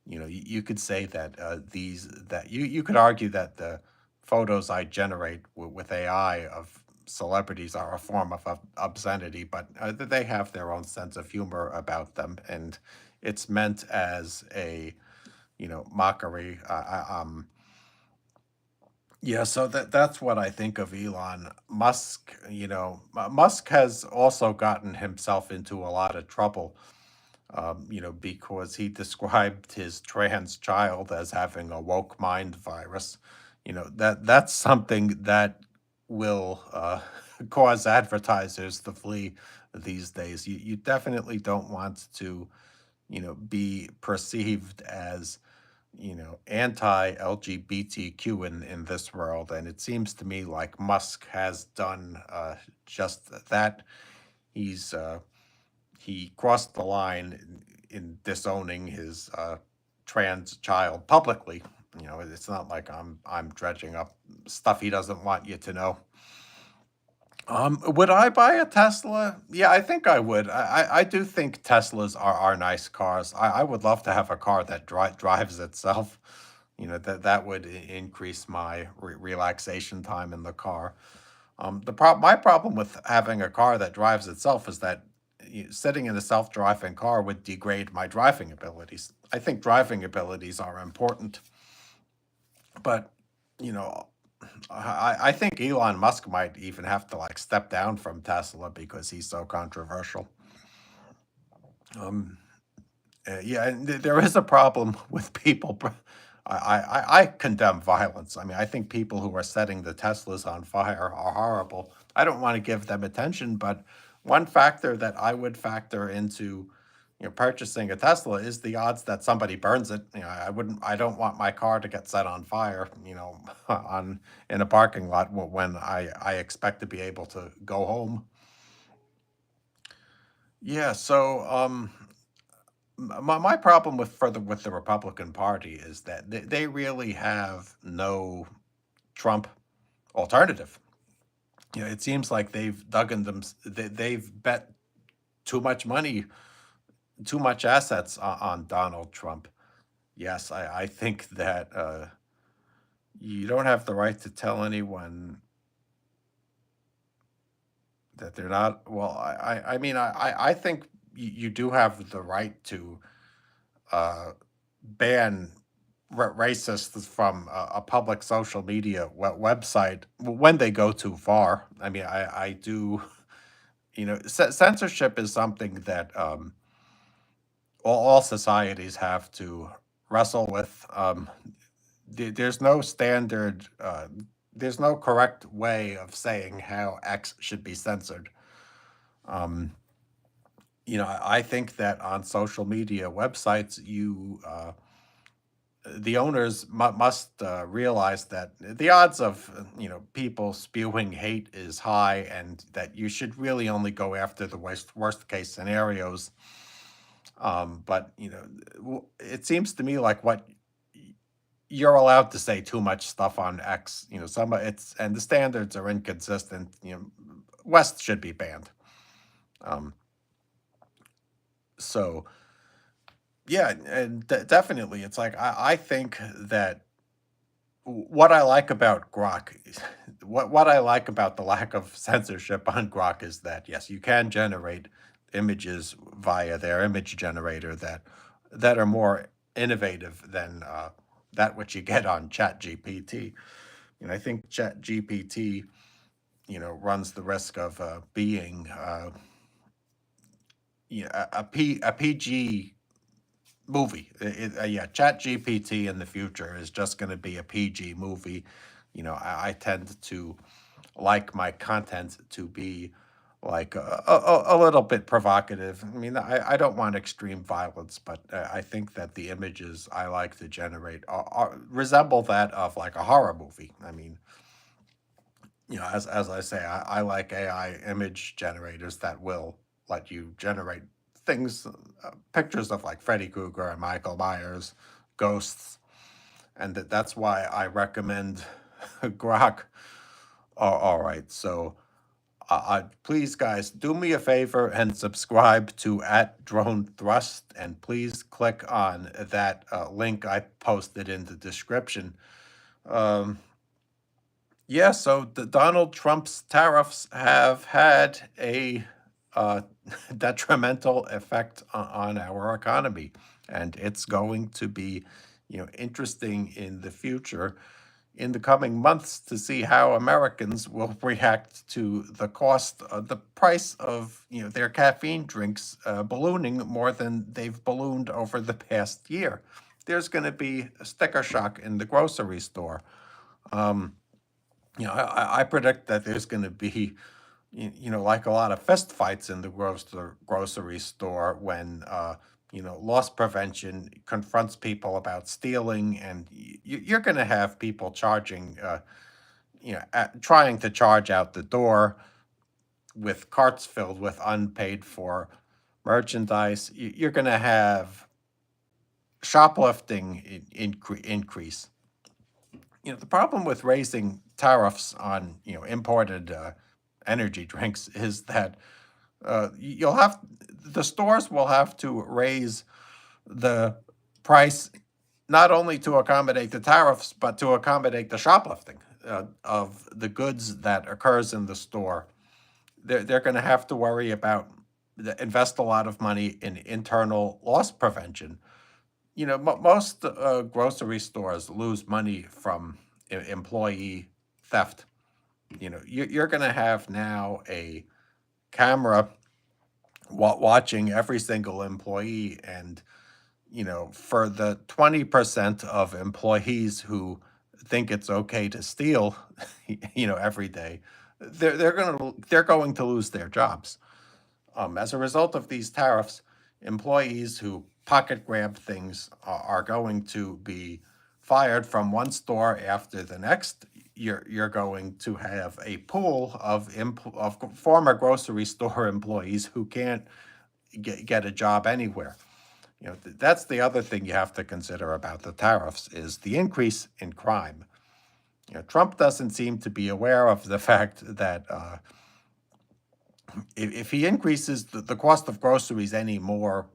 You could say that you could argue that the photos I generate with AI of celebrities are a form of obscenity, but they have their own sense of humor about them, and it's meant as a mockery. Yeah, so that's what I think of Elon Musk. Musk has also gotten himself into a lot of trouble, because he described his trans child as having a woke mind virus. That's something that will cause advertisers to flee these days. You definitely don't want to, be perceived as anti-LGBTQ in this world, and it seems to me like Musk has done just that. He's he crossed the line in disowning his trans child publicly. It's not like I'm dredging up stuff he doesn't want you to know. Would I buy a Tesla? Yeah, I think I would. I do think Teslas are nice cars. I would love to have a car that drives itself. That would increase my relaxation time in the car. My problem with having a car that drives itself is that sitting in a self-driving car would degrade my driving abilities. I think driving abilities are important, but you know I think Elon Musk might even have to like step down from Tesla because he's so controversial. Um, yeah, and there is a problem with people. I condemn violence. I mean, I think people who are setting the Teslas on fire are horrible. I don't want to give them attention, but one factor that I would factor into, purchasing a Tesla is the odds that somebody burns it. I don't want my car to get set on fire, on in a parking lot when I expect to be able to go home. Yeah, so my problem with the Republican Party is that they really have no Trump alternative. It seems like they've dug in them. They've bet too much money, too much assets on Donald Trump. Yes, I think that you don't have the right to tell anyone that they're not. Well, I mean, I think you do have the right to uh, ban racists from a public social media website when they go too far. I mean, I do, censorship is something that all societies have to wrestle with. There's no standard, there's no correct way of saying how X should be censored. Um, I think that on social media websites, the owners must realize that the odds of people spewing hate is high, and that you should really only go after the worst case scenarios. But it seems to me like what you're allowed to say too much stuff on X. Some it's and the standards are inconsistent. West should be banned. Um, so yeah, and definitely, it's like I think that what I like about Grok, what I like about the lack of censorship on Grok is that yes, you can generate images via their image generator that are more innovative than that which you get on ChatGPT. I think ChatGPT, runs the risk of being a PG movie. Yeah, Chat GPT in the future is just going to be a PG movie. I tend to like my content to be like a little bit provocative. I mean, I don't want extreme violence, but I think that the images I like to generate resemble that of like a horror movie. I mean, as I say, I like AI image generators that will let you generate things, pictures of like Freddy Krueger and Michael Myers, ghosts, and that's why I recommend Grok. All right, so please, guys, do me a favor and subscribe to at Drone Thrust, and please click on that link I posted in the description. Um, Yeah, so the Donald Trump's tariffs have had a uh, detrimental effect on our economy, and it's going to be, interesting in the future, in the coming months, to see how Americans will react to the price of, their caffeine drinks ballooning more than they've ballooned over the past year. There's going to be a sticker shock in the grocery store. Um, I predict that there's going to be, like a lot of fist fights in the grocery store when, loss prevention confronts people about stealing, and you're going to have people charging, trying to charge out the door with carts filled with unpaid for merchandise. You're going to have shoplifting increase. The problem with raising tariffs on imported energy drinks is that you'll have the stores will have to raise the price not only to accommodate the tariffs but to accommodate the shoplifting of the goods that occurs in the store. They're going to have to worry about invest a lot of money in internal loss prevention. Most grocery stores lose money from employee theft. You're going to have now a camera watching every single employee, and for the 20% of employees who think it's okay to steal, every day, they're going to lose their jobs. As a result of these tariffs, employees who pocket grab things are going to be fired from one store after the next. You're going to have a pool of former grocery store employees who can't get a job anywhere. That's the other thing you have to consider about the tariffs is the increase in crime. Trump doesn't seem to be aware of the fact that if he increases the cost of groceries anymore,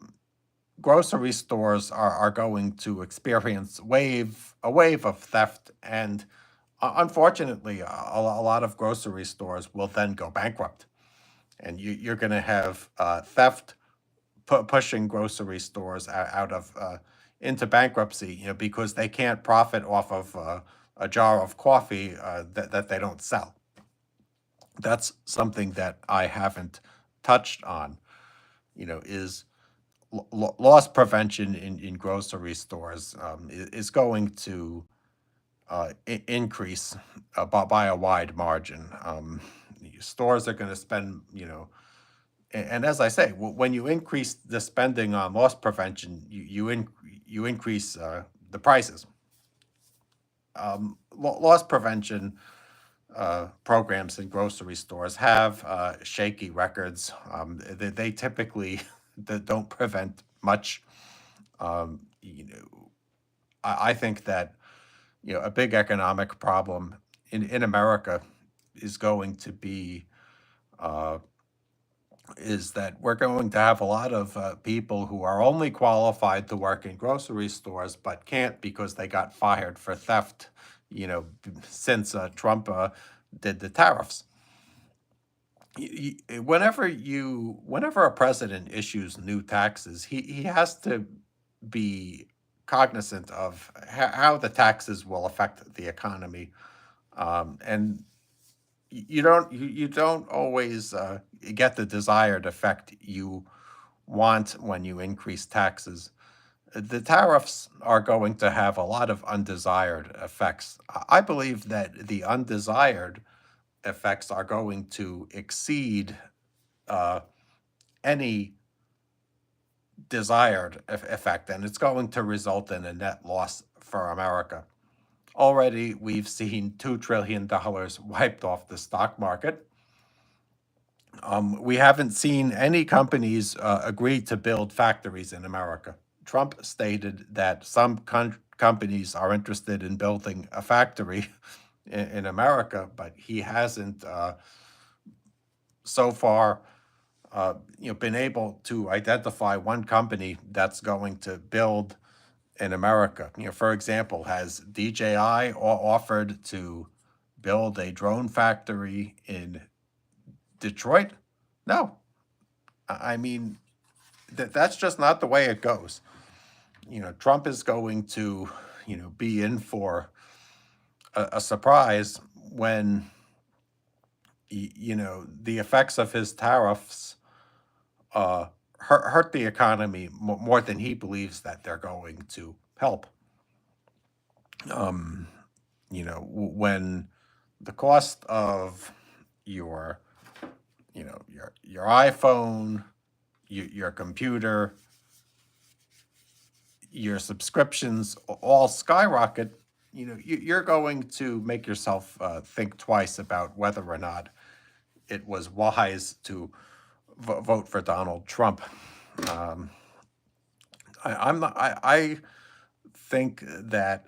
grocery stores are going to experience a wave of theft, and unfortunately, a lot of grocery stores will then go bankrupt, and you're going to have theft pushing grocery stores out of into bankruptcy, because they can't profit off of a jar of coffee that they don't sell. That's something that I haven't touched on, is loss prevention in grocery stores is going to increase by a wide margin. Stores are going to spend, and as I say, when you increase the spending on loss prevention, you increase the prices. Loss prevention programs in grocery stores have shaky records. They typically don't prevent much. I think that a big economic problem in America is going to be is that we're going to have a lot of people who are only qualified to work in grocery stores but can't because they got fired for theft, since Trump did the tariffs. Whenever a president issues new taxes, he has to be cognizant of how the taxes will affect the economy, and you don't always get the desired effect you want when you increase taxes. The tariffs are going to have a lot of undesired effects. I believe that the undesired effects are going to exceed uh, any desired effect, and it's going to result in a net loss for America. Already, we've seen $2 trillion wiped off the stock market. We haven't seen any companies agree to build factories in America. Trump stated that some companies are interested in building a factory in America, but he hasn't so far been able to identify one company that's going to build in America. For example, has DJI offered to build a drone factory in Detroit? No. I mean, that's just not the way it goes. Trump is going to, be in for a surprise when, the effects of his tariffs hurt the economy more than he believes that they're going to help. When the cost of your, your iPhone, your computer, your subscriptions all skyrocket, you're going to make yourself think twice about whether or not it was wise to vote for Donald Trump. Um, I'm not. I think that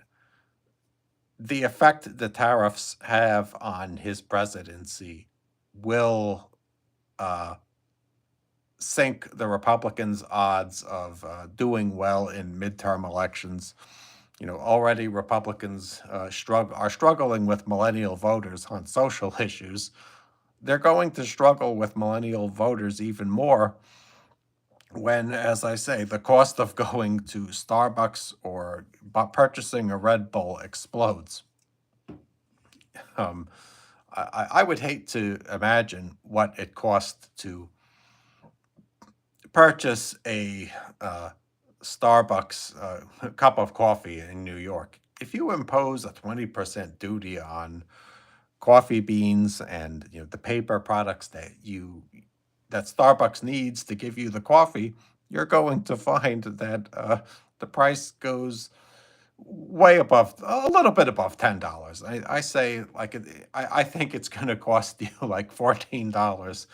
the effect the tariffs have on his presidency will sink the Republicans' odds of doing well in midterm elections. Already Republicans are struggling with millennial voters on social issues. They're going to struggle with millennial voters even more when, as I say, the cost of going to Starbucks or purchasing a Red Bull explodes. Um, I would hate to imagine what it costs to purchase a Starbucks cup of coffee in New York. If you impose a 20% duty on coffee beans and the paper products that Starbucks needs to give you the coffee, you're going to find that the price goes way above, a little bit above $10. I say like I think it's going to cost you like $14,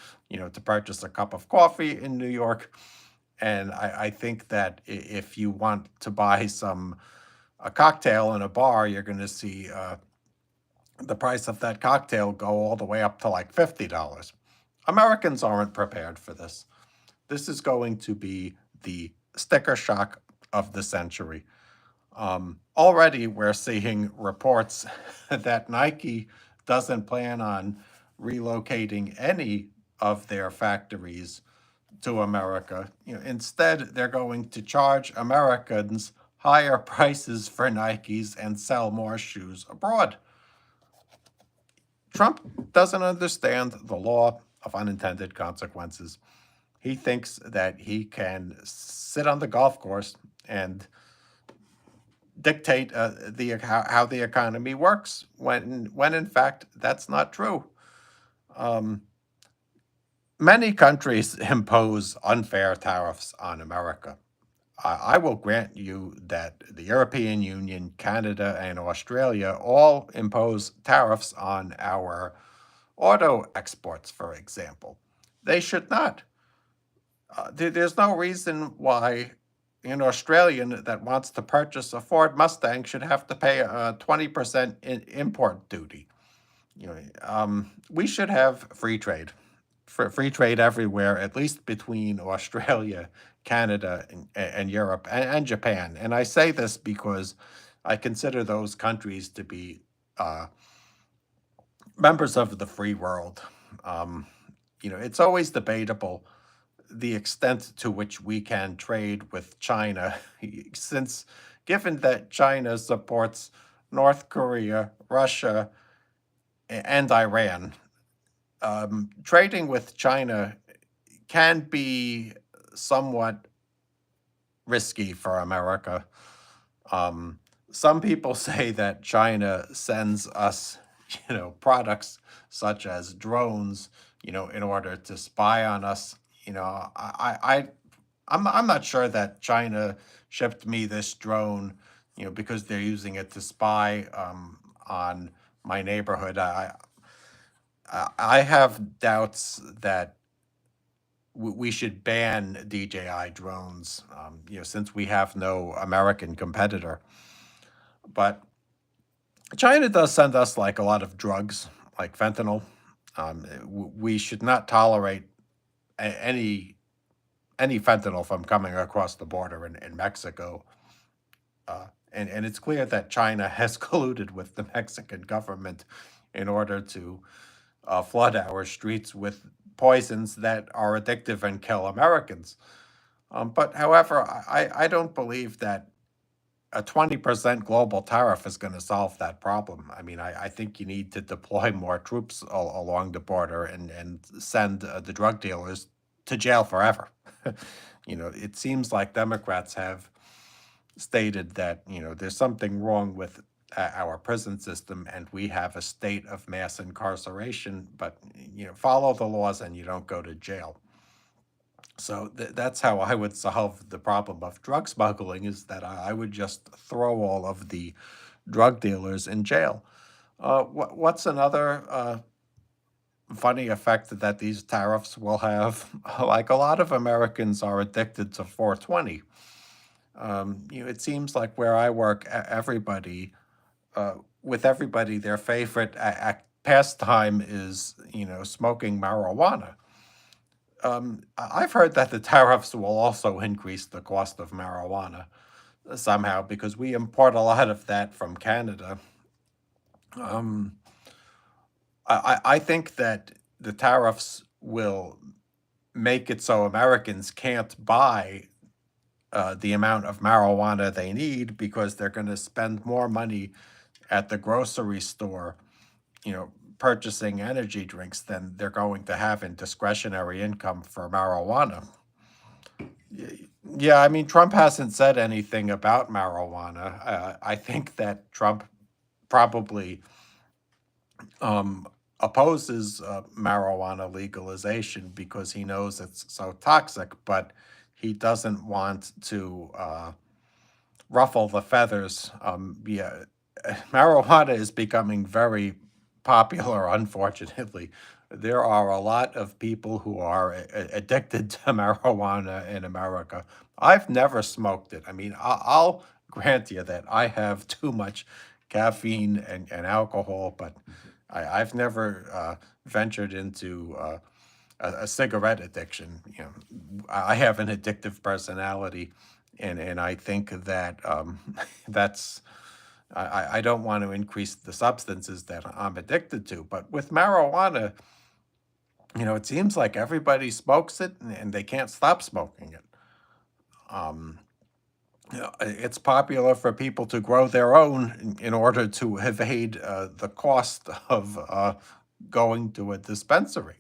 to purchase a cup of coffee in New York. And I think that if you want to buy a cocktail in a bar, you're going to see the price of that cocktail go all the way up to like $50. Americans aren't prepared for this. This is going to be the sticker shock of the century. Already, we're seeing reports that Nike doesn't plan on relocating any of their factories to America. Instead, they're going to charge Americans higher prices for Nikes and sell more shoes abroad. Trump doesn't understand the law of unintended consequences. He thinks that he can sit on the golf course and dictate how the economy works when in fact that's not true. Um, Many countries impose unfair tariffs on America. I will grant you that the European Union, Canada, and Australia all impose tariffs on our auto exports, for example. They should not. There's no reason why an Australian that wants to purchase a Ford Mustang should have to pay a 20% import duty. We should have free trade, free trade everywhere, at least between Australia, Canada, and Europe, and Japan. And I say this because I consider those countries to be uh, members of the free world. Um, it's always debatable the extent to which we can trade with China, since given that China supports North Korea, Russia, and Iran, trading with China can be somewhat risky for America. Some people say that China sends us, products such as drones, in order to spy on us. I'm not sure that China shipped me this drone, because they're using it to spy on my neighborhood. I have doubts that we should ban DJI drones, since we have no American competitor. But China does send us like a lot of drugs, like fentanyl. We should not tolerate any fentanyl from coming across the border in Mexico. And it's clear that China has colluded with the Mexican government in order to flood our streets with poisons that are addictive and kill Americans. But however, I don't believe that a 20% global tariff is going to solve that problem. I mean, I think you need to deploy more troops along the border and send the drug dealers to jail forever. It seems like Democrats have stated that, there's something wrong with our prison system and we have a state of mass incarceration, but, follow the laws and you don't go to jail. So that's how I would solve the problem of drug smuggling, is that I would just throw all of the drug dealers in jail. What's another funny effect that these tariffs will have? Like, a lot of Americans are addicted to 420. It seems like where I work, everybody, their favorite pastime is, smoking marijuana. I've heard that the tariffs will also increase the cost of marijuana somehow, because we import a lot of that from Canada. Um, I think that the tariffs will make it so Americans can't buy the amount of marijuana they need, because they're going to spend more money at the grocery store you know, purchasing energy drinks than they're going to have in discretionary income for marijuana. Yeah, I mean, Trump hasn't said anything about marijuana. I think that Trump probably opposes marijuana legalization because he knows it's so toxic, but he doesn't want to ruffle the feathers. Yeah, marijuana is becoming very popular, unfortunately. There are a lot of people who are addicted to marijuana in America. I've never smoked it. I mean, I'll grant you that I have too much caffeine and alcohol, but I've never ventured into a cigarette addiction. You know, I have an addictive personality, and I think that that's I don't want to increase the substances that I'm addicted to. But with marijuana, you know, it seems like everybody smokes it and they can't stop smoking it. Um, you know, it's popular for people to grow their own in order to evade the cost of going to a dispensary.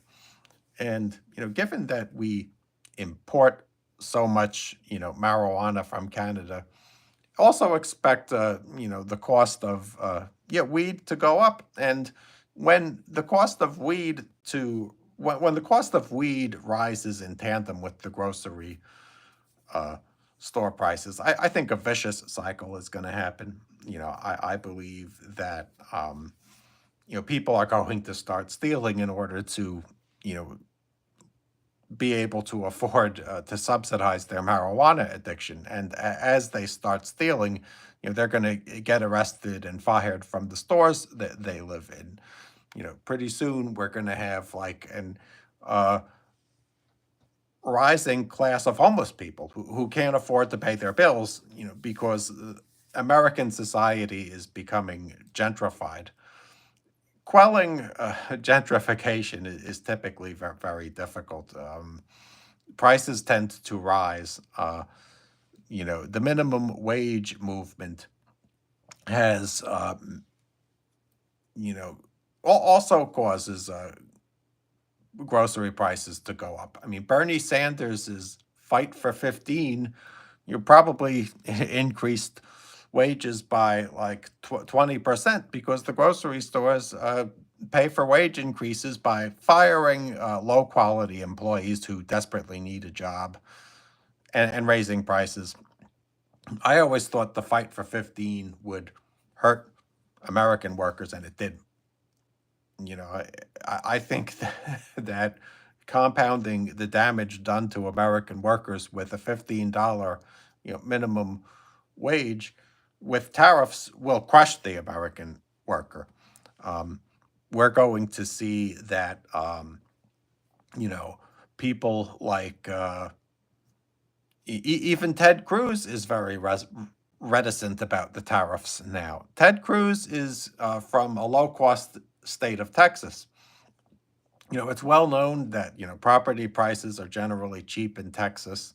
And, you know, given that we import so much, you know, marijuana from Canada, also expect, you know, the cost of, yeah, weed to go up. And when the cost of weed rises in tandem with the grocery uh, store prices, I think a vicious cycle is going to happen. You know, I believe that, you know, people are going to start stealing in order to, you know, be able to afford to subsidize their marijuana addiction. And as they start stealing, you know, they're going to get arrested and fired from the stores that they live in. You know, pretty soon we're going to have like an uh, rising class of homeless people who can't afford to pay their bills, you know, because American society is becoming gentrified. Quelling gentrification is typically very difficult. Prices tend to rise. You know, the minimum wage movement has, you know, also causes grocery prices to go up. I mean, Bernie Sanders's fight for 15, you probably increased wages by like 20% because the grocery stores pay for wage increases by firing low quality employees who desperately need a job and raising prices. I always thought the fight for 15 would hurt American workers, and it didn't. You know, I think that compounding the damage done to American workers with a $15, you know, minimum wage with tariffs will crush the American worker. Um, we're going to see that, you know, people like even Ted Cruz is very reticent about the tariffs now. Ted Cruz is from a low cost state of Texas. You know, it's well known that, you know, property prices are generally cheap in Texas.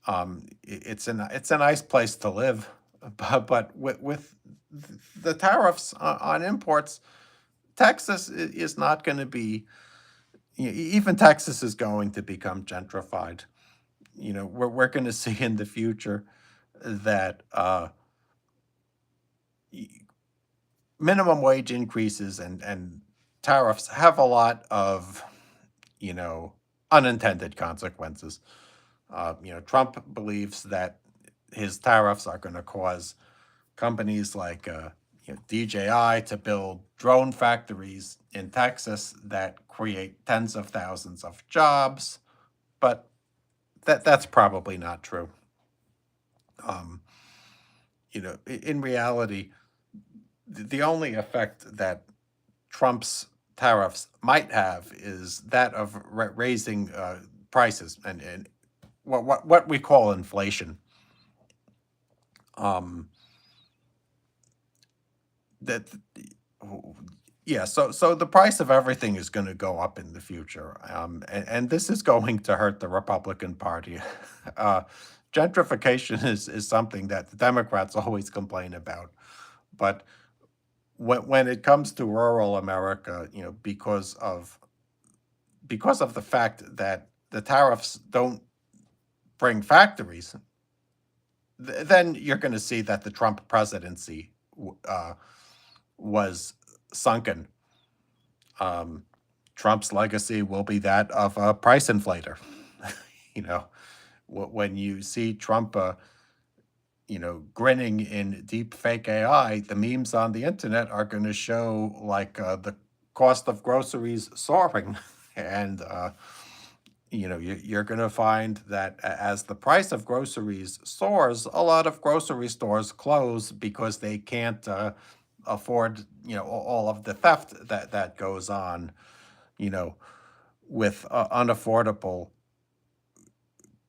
It's a nice place to live, but with the tariffs on imports, Texas is not going to be. Even Texas is going to become gentrified. You know, we're going to see in the future that minimum wage increases and tariffs have a lot of, you know, unintended consequences. You know, Trump believes that his tariffs are going to cause companies like you know, DJI to build drone factories in Texas that create tens of thousands of jobs, but that's probably not true. Um, you know, in reality, the only effect that Trump's tariffs might have is that of raising prices and what we call inflation. Um, that yeah, so the price of everything is going to go up in the future, and this is going to hurt the Republican Party. uh, Gentrification is something that the Democrats always complain about, but when it comes to rural America, because of the fact that the tariffs don't bring factories, then you're going to see that the Trump presidency was sunken. Um, Trump's legacy will be that of a price inflator. you know, when you see Trump, grinning in deep fake AI, the memes on the internet are going to show like the cost of groceries soaring, and you're going to find that as the price of groceries soars, a lot of grocery stores close because they can't afford all of the theft that goes on, you know, with unaffordable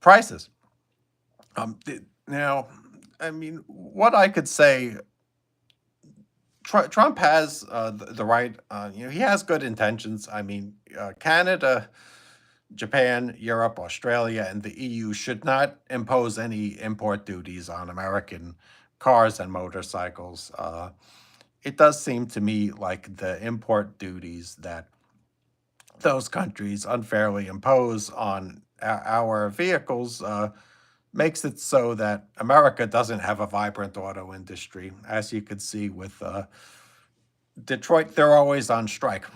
prices. Now, I mean, what I could say, Trump has the right, he has good intentions. I mean, Canada, Japan, Europe, Australia, and the EU should not impose any import duties on American cars and motorcycles. It does seem to me like the import duties that those countries unfairly impose on our vehicles makes it so that America doesn't have a vibrant auto industry. As you could see with Detroit, they're always on strike.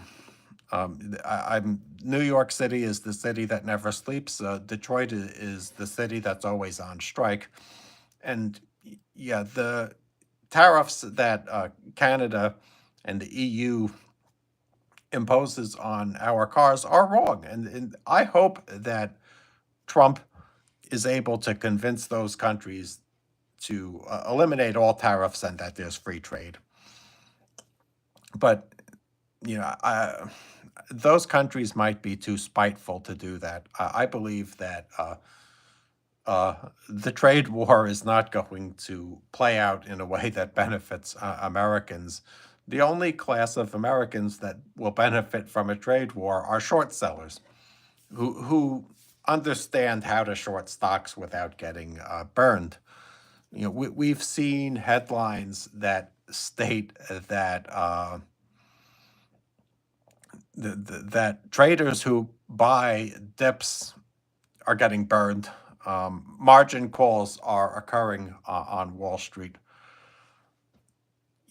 I'm New York City is the city that never sleeps. Detroit is the city that's always on strike, and yeah, the tariffs that Canada and the EU imposes on our cars are wrong, and I hope that Trump is able to convince those countries to eliminate all tariffs and that there's free trade. But you know, those countries might be too spiteful to do that. I believe that the trade war is not going to play out in a way that benefits Americans. The only class of Americans that will benefit from a trade war are short sellers who understand how to short stocks without getting burned. We've seen headlines that state that that traders who buy dips are getting burned. Margin calls are occurring on Wall Street.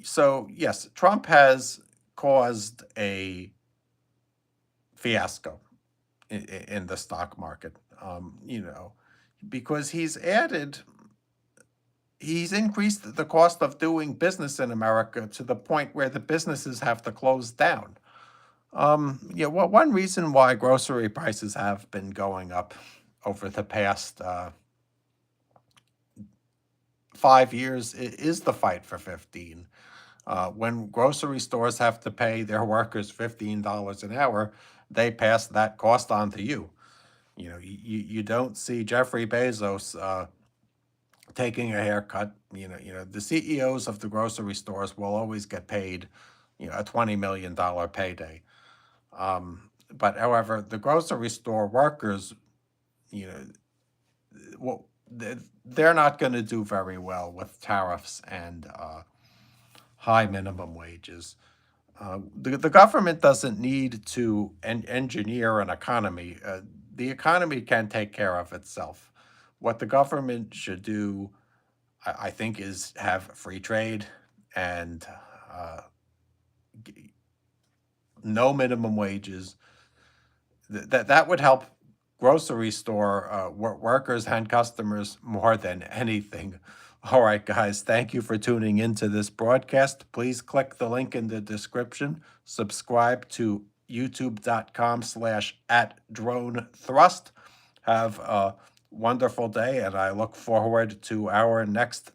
So yes, Trump has caused a fiasco in the stock market. Because he's increased the cost of doing business in America to the point where the businesses have to close down. Well, one reason why grocery prices have been going up over the past 5 years is the fight for 15. When grocery stores have to pay their workers $15 an hour, they pass that cost on to you. You don't see Jeffrey Bezos taking a haircut. The CEOs of the grocery stores will always get paid, a $20 million payday. But however, the grocery store workers, well, they're not going to do very well with tariffs and high minimum wages. The government doesn't need to engineer an economy. The economy can take care of itself. What the government should do, I think, is have free trade and no minimum wages. That would help grocery store workers and customers more than anything. All right, guys, thank you for tuning into this broadcast. Please click the link in the description. Subscribe to youtube.com/@dronethrust. Have a wonderful day, and I look forward to our next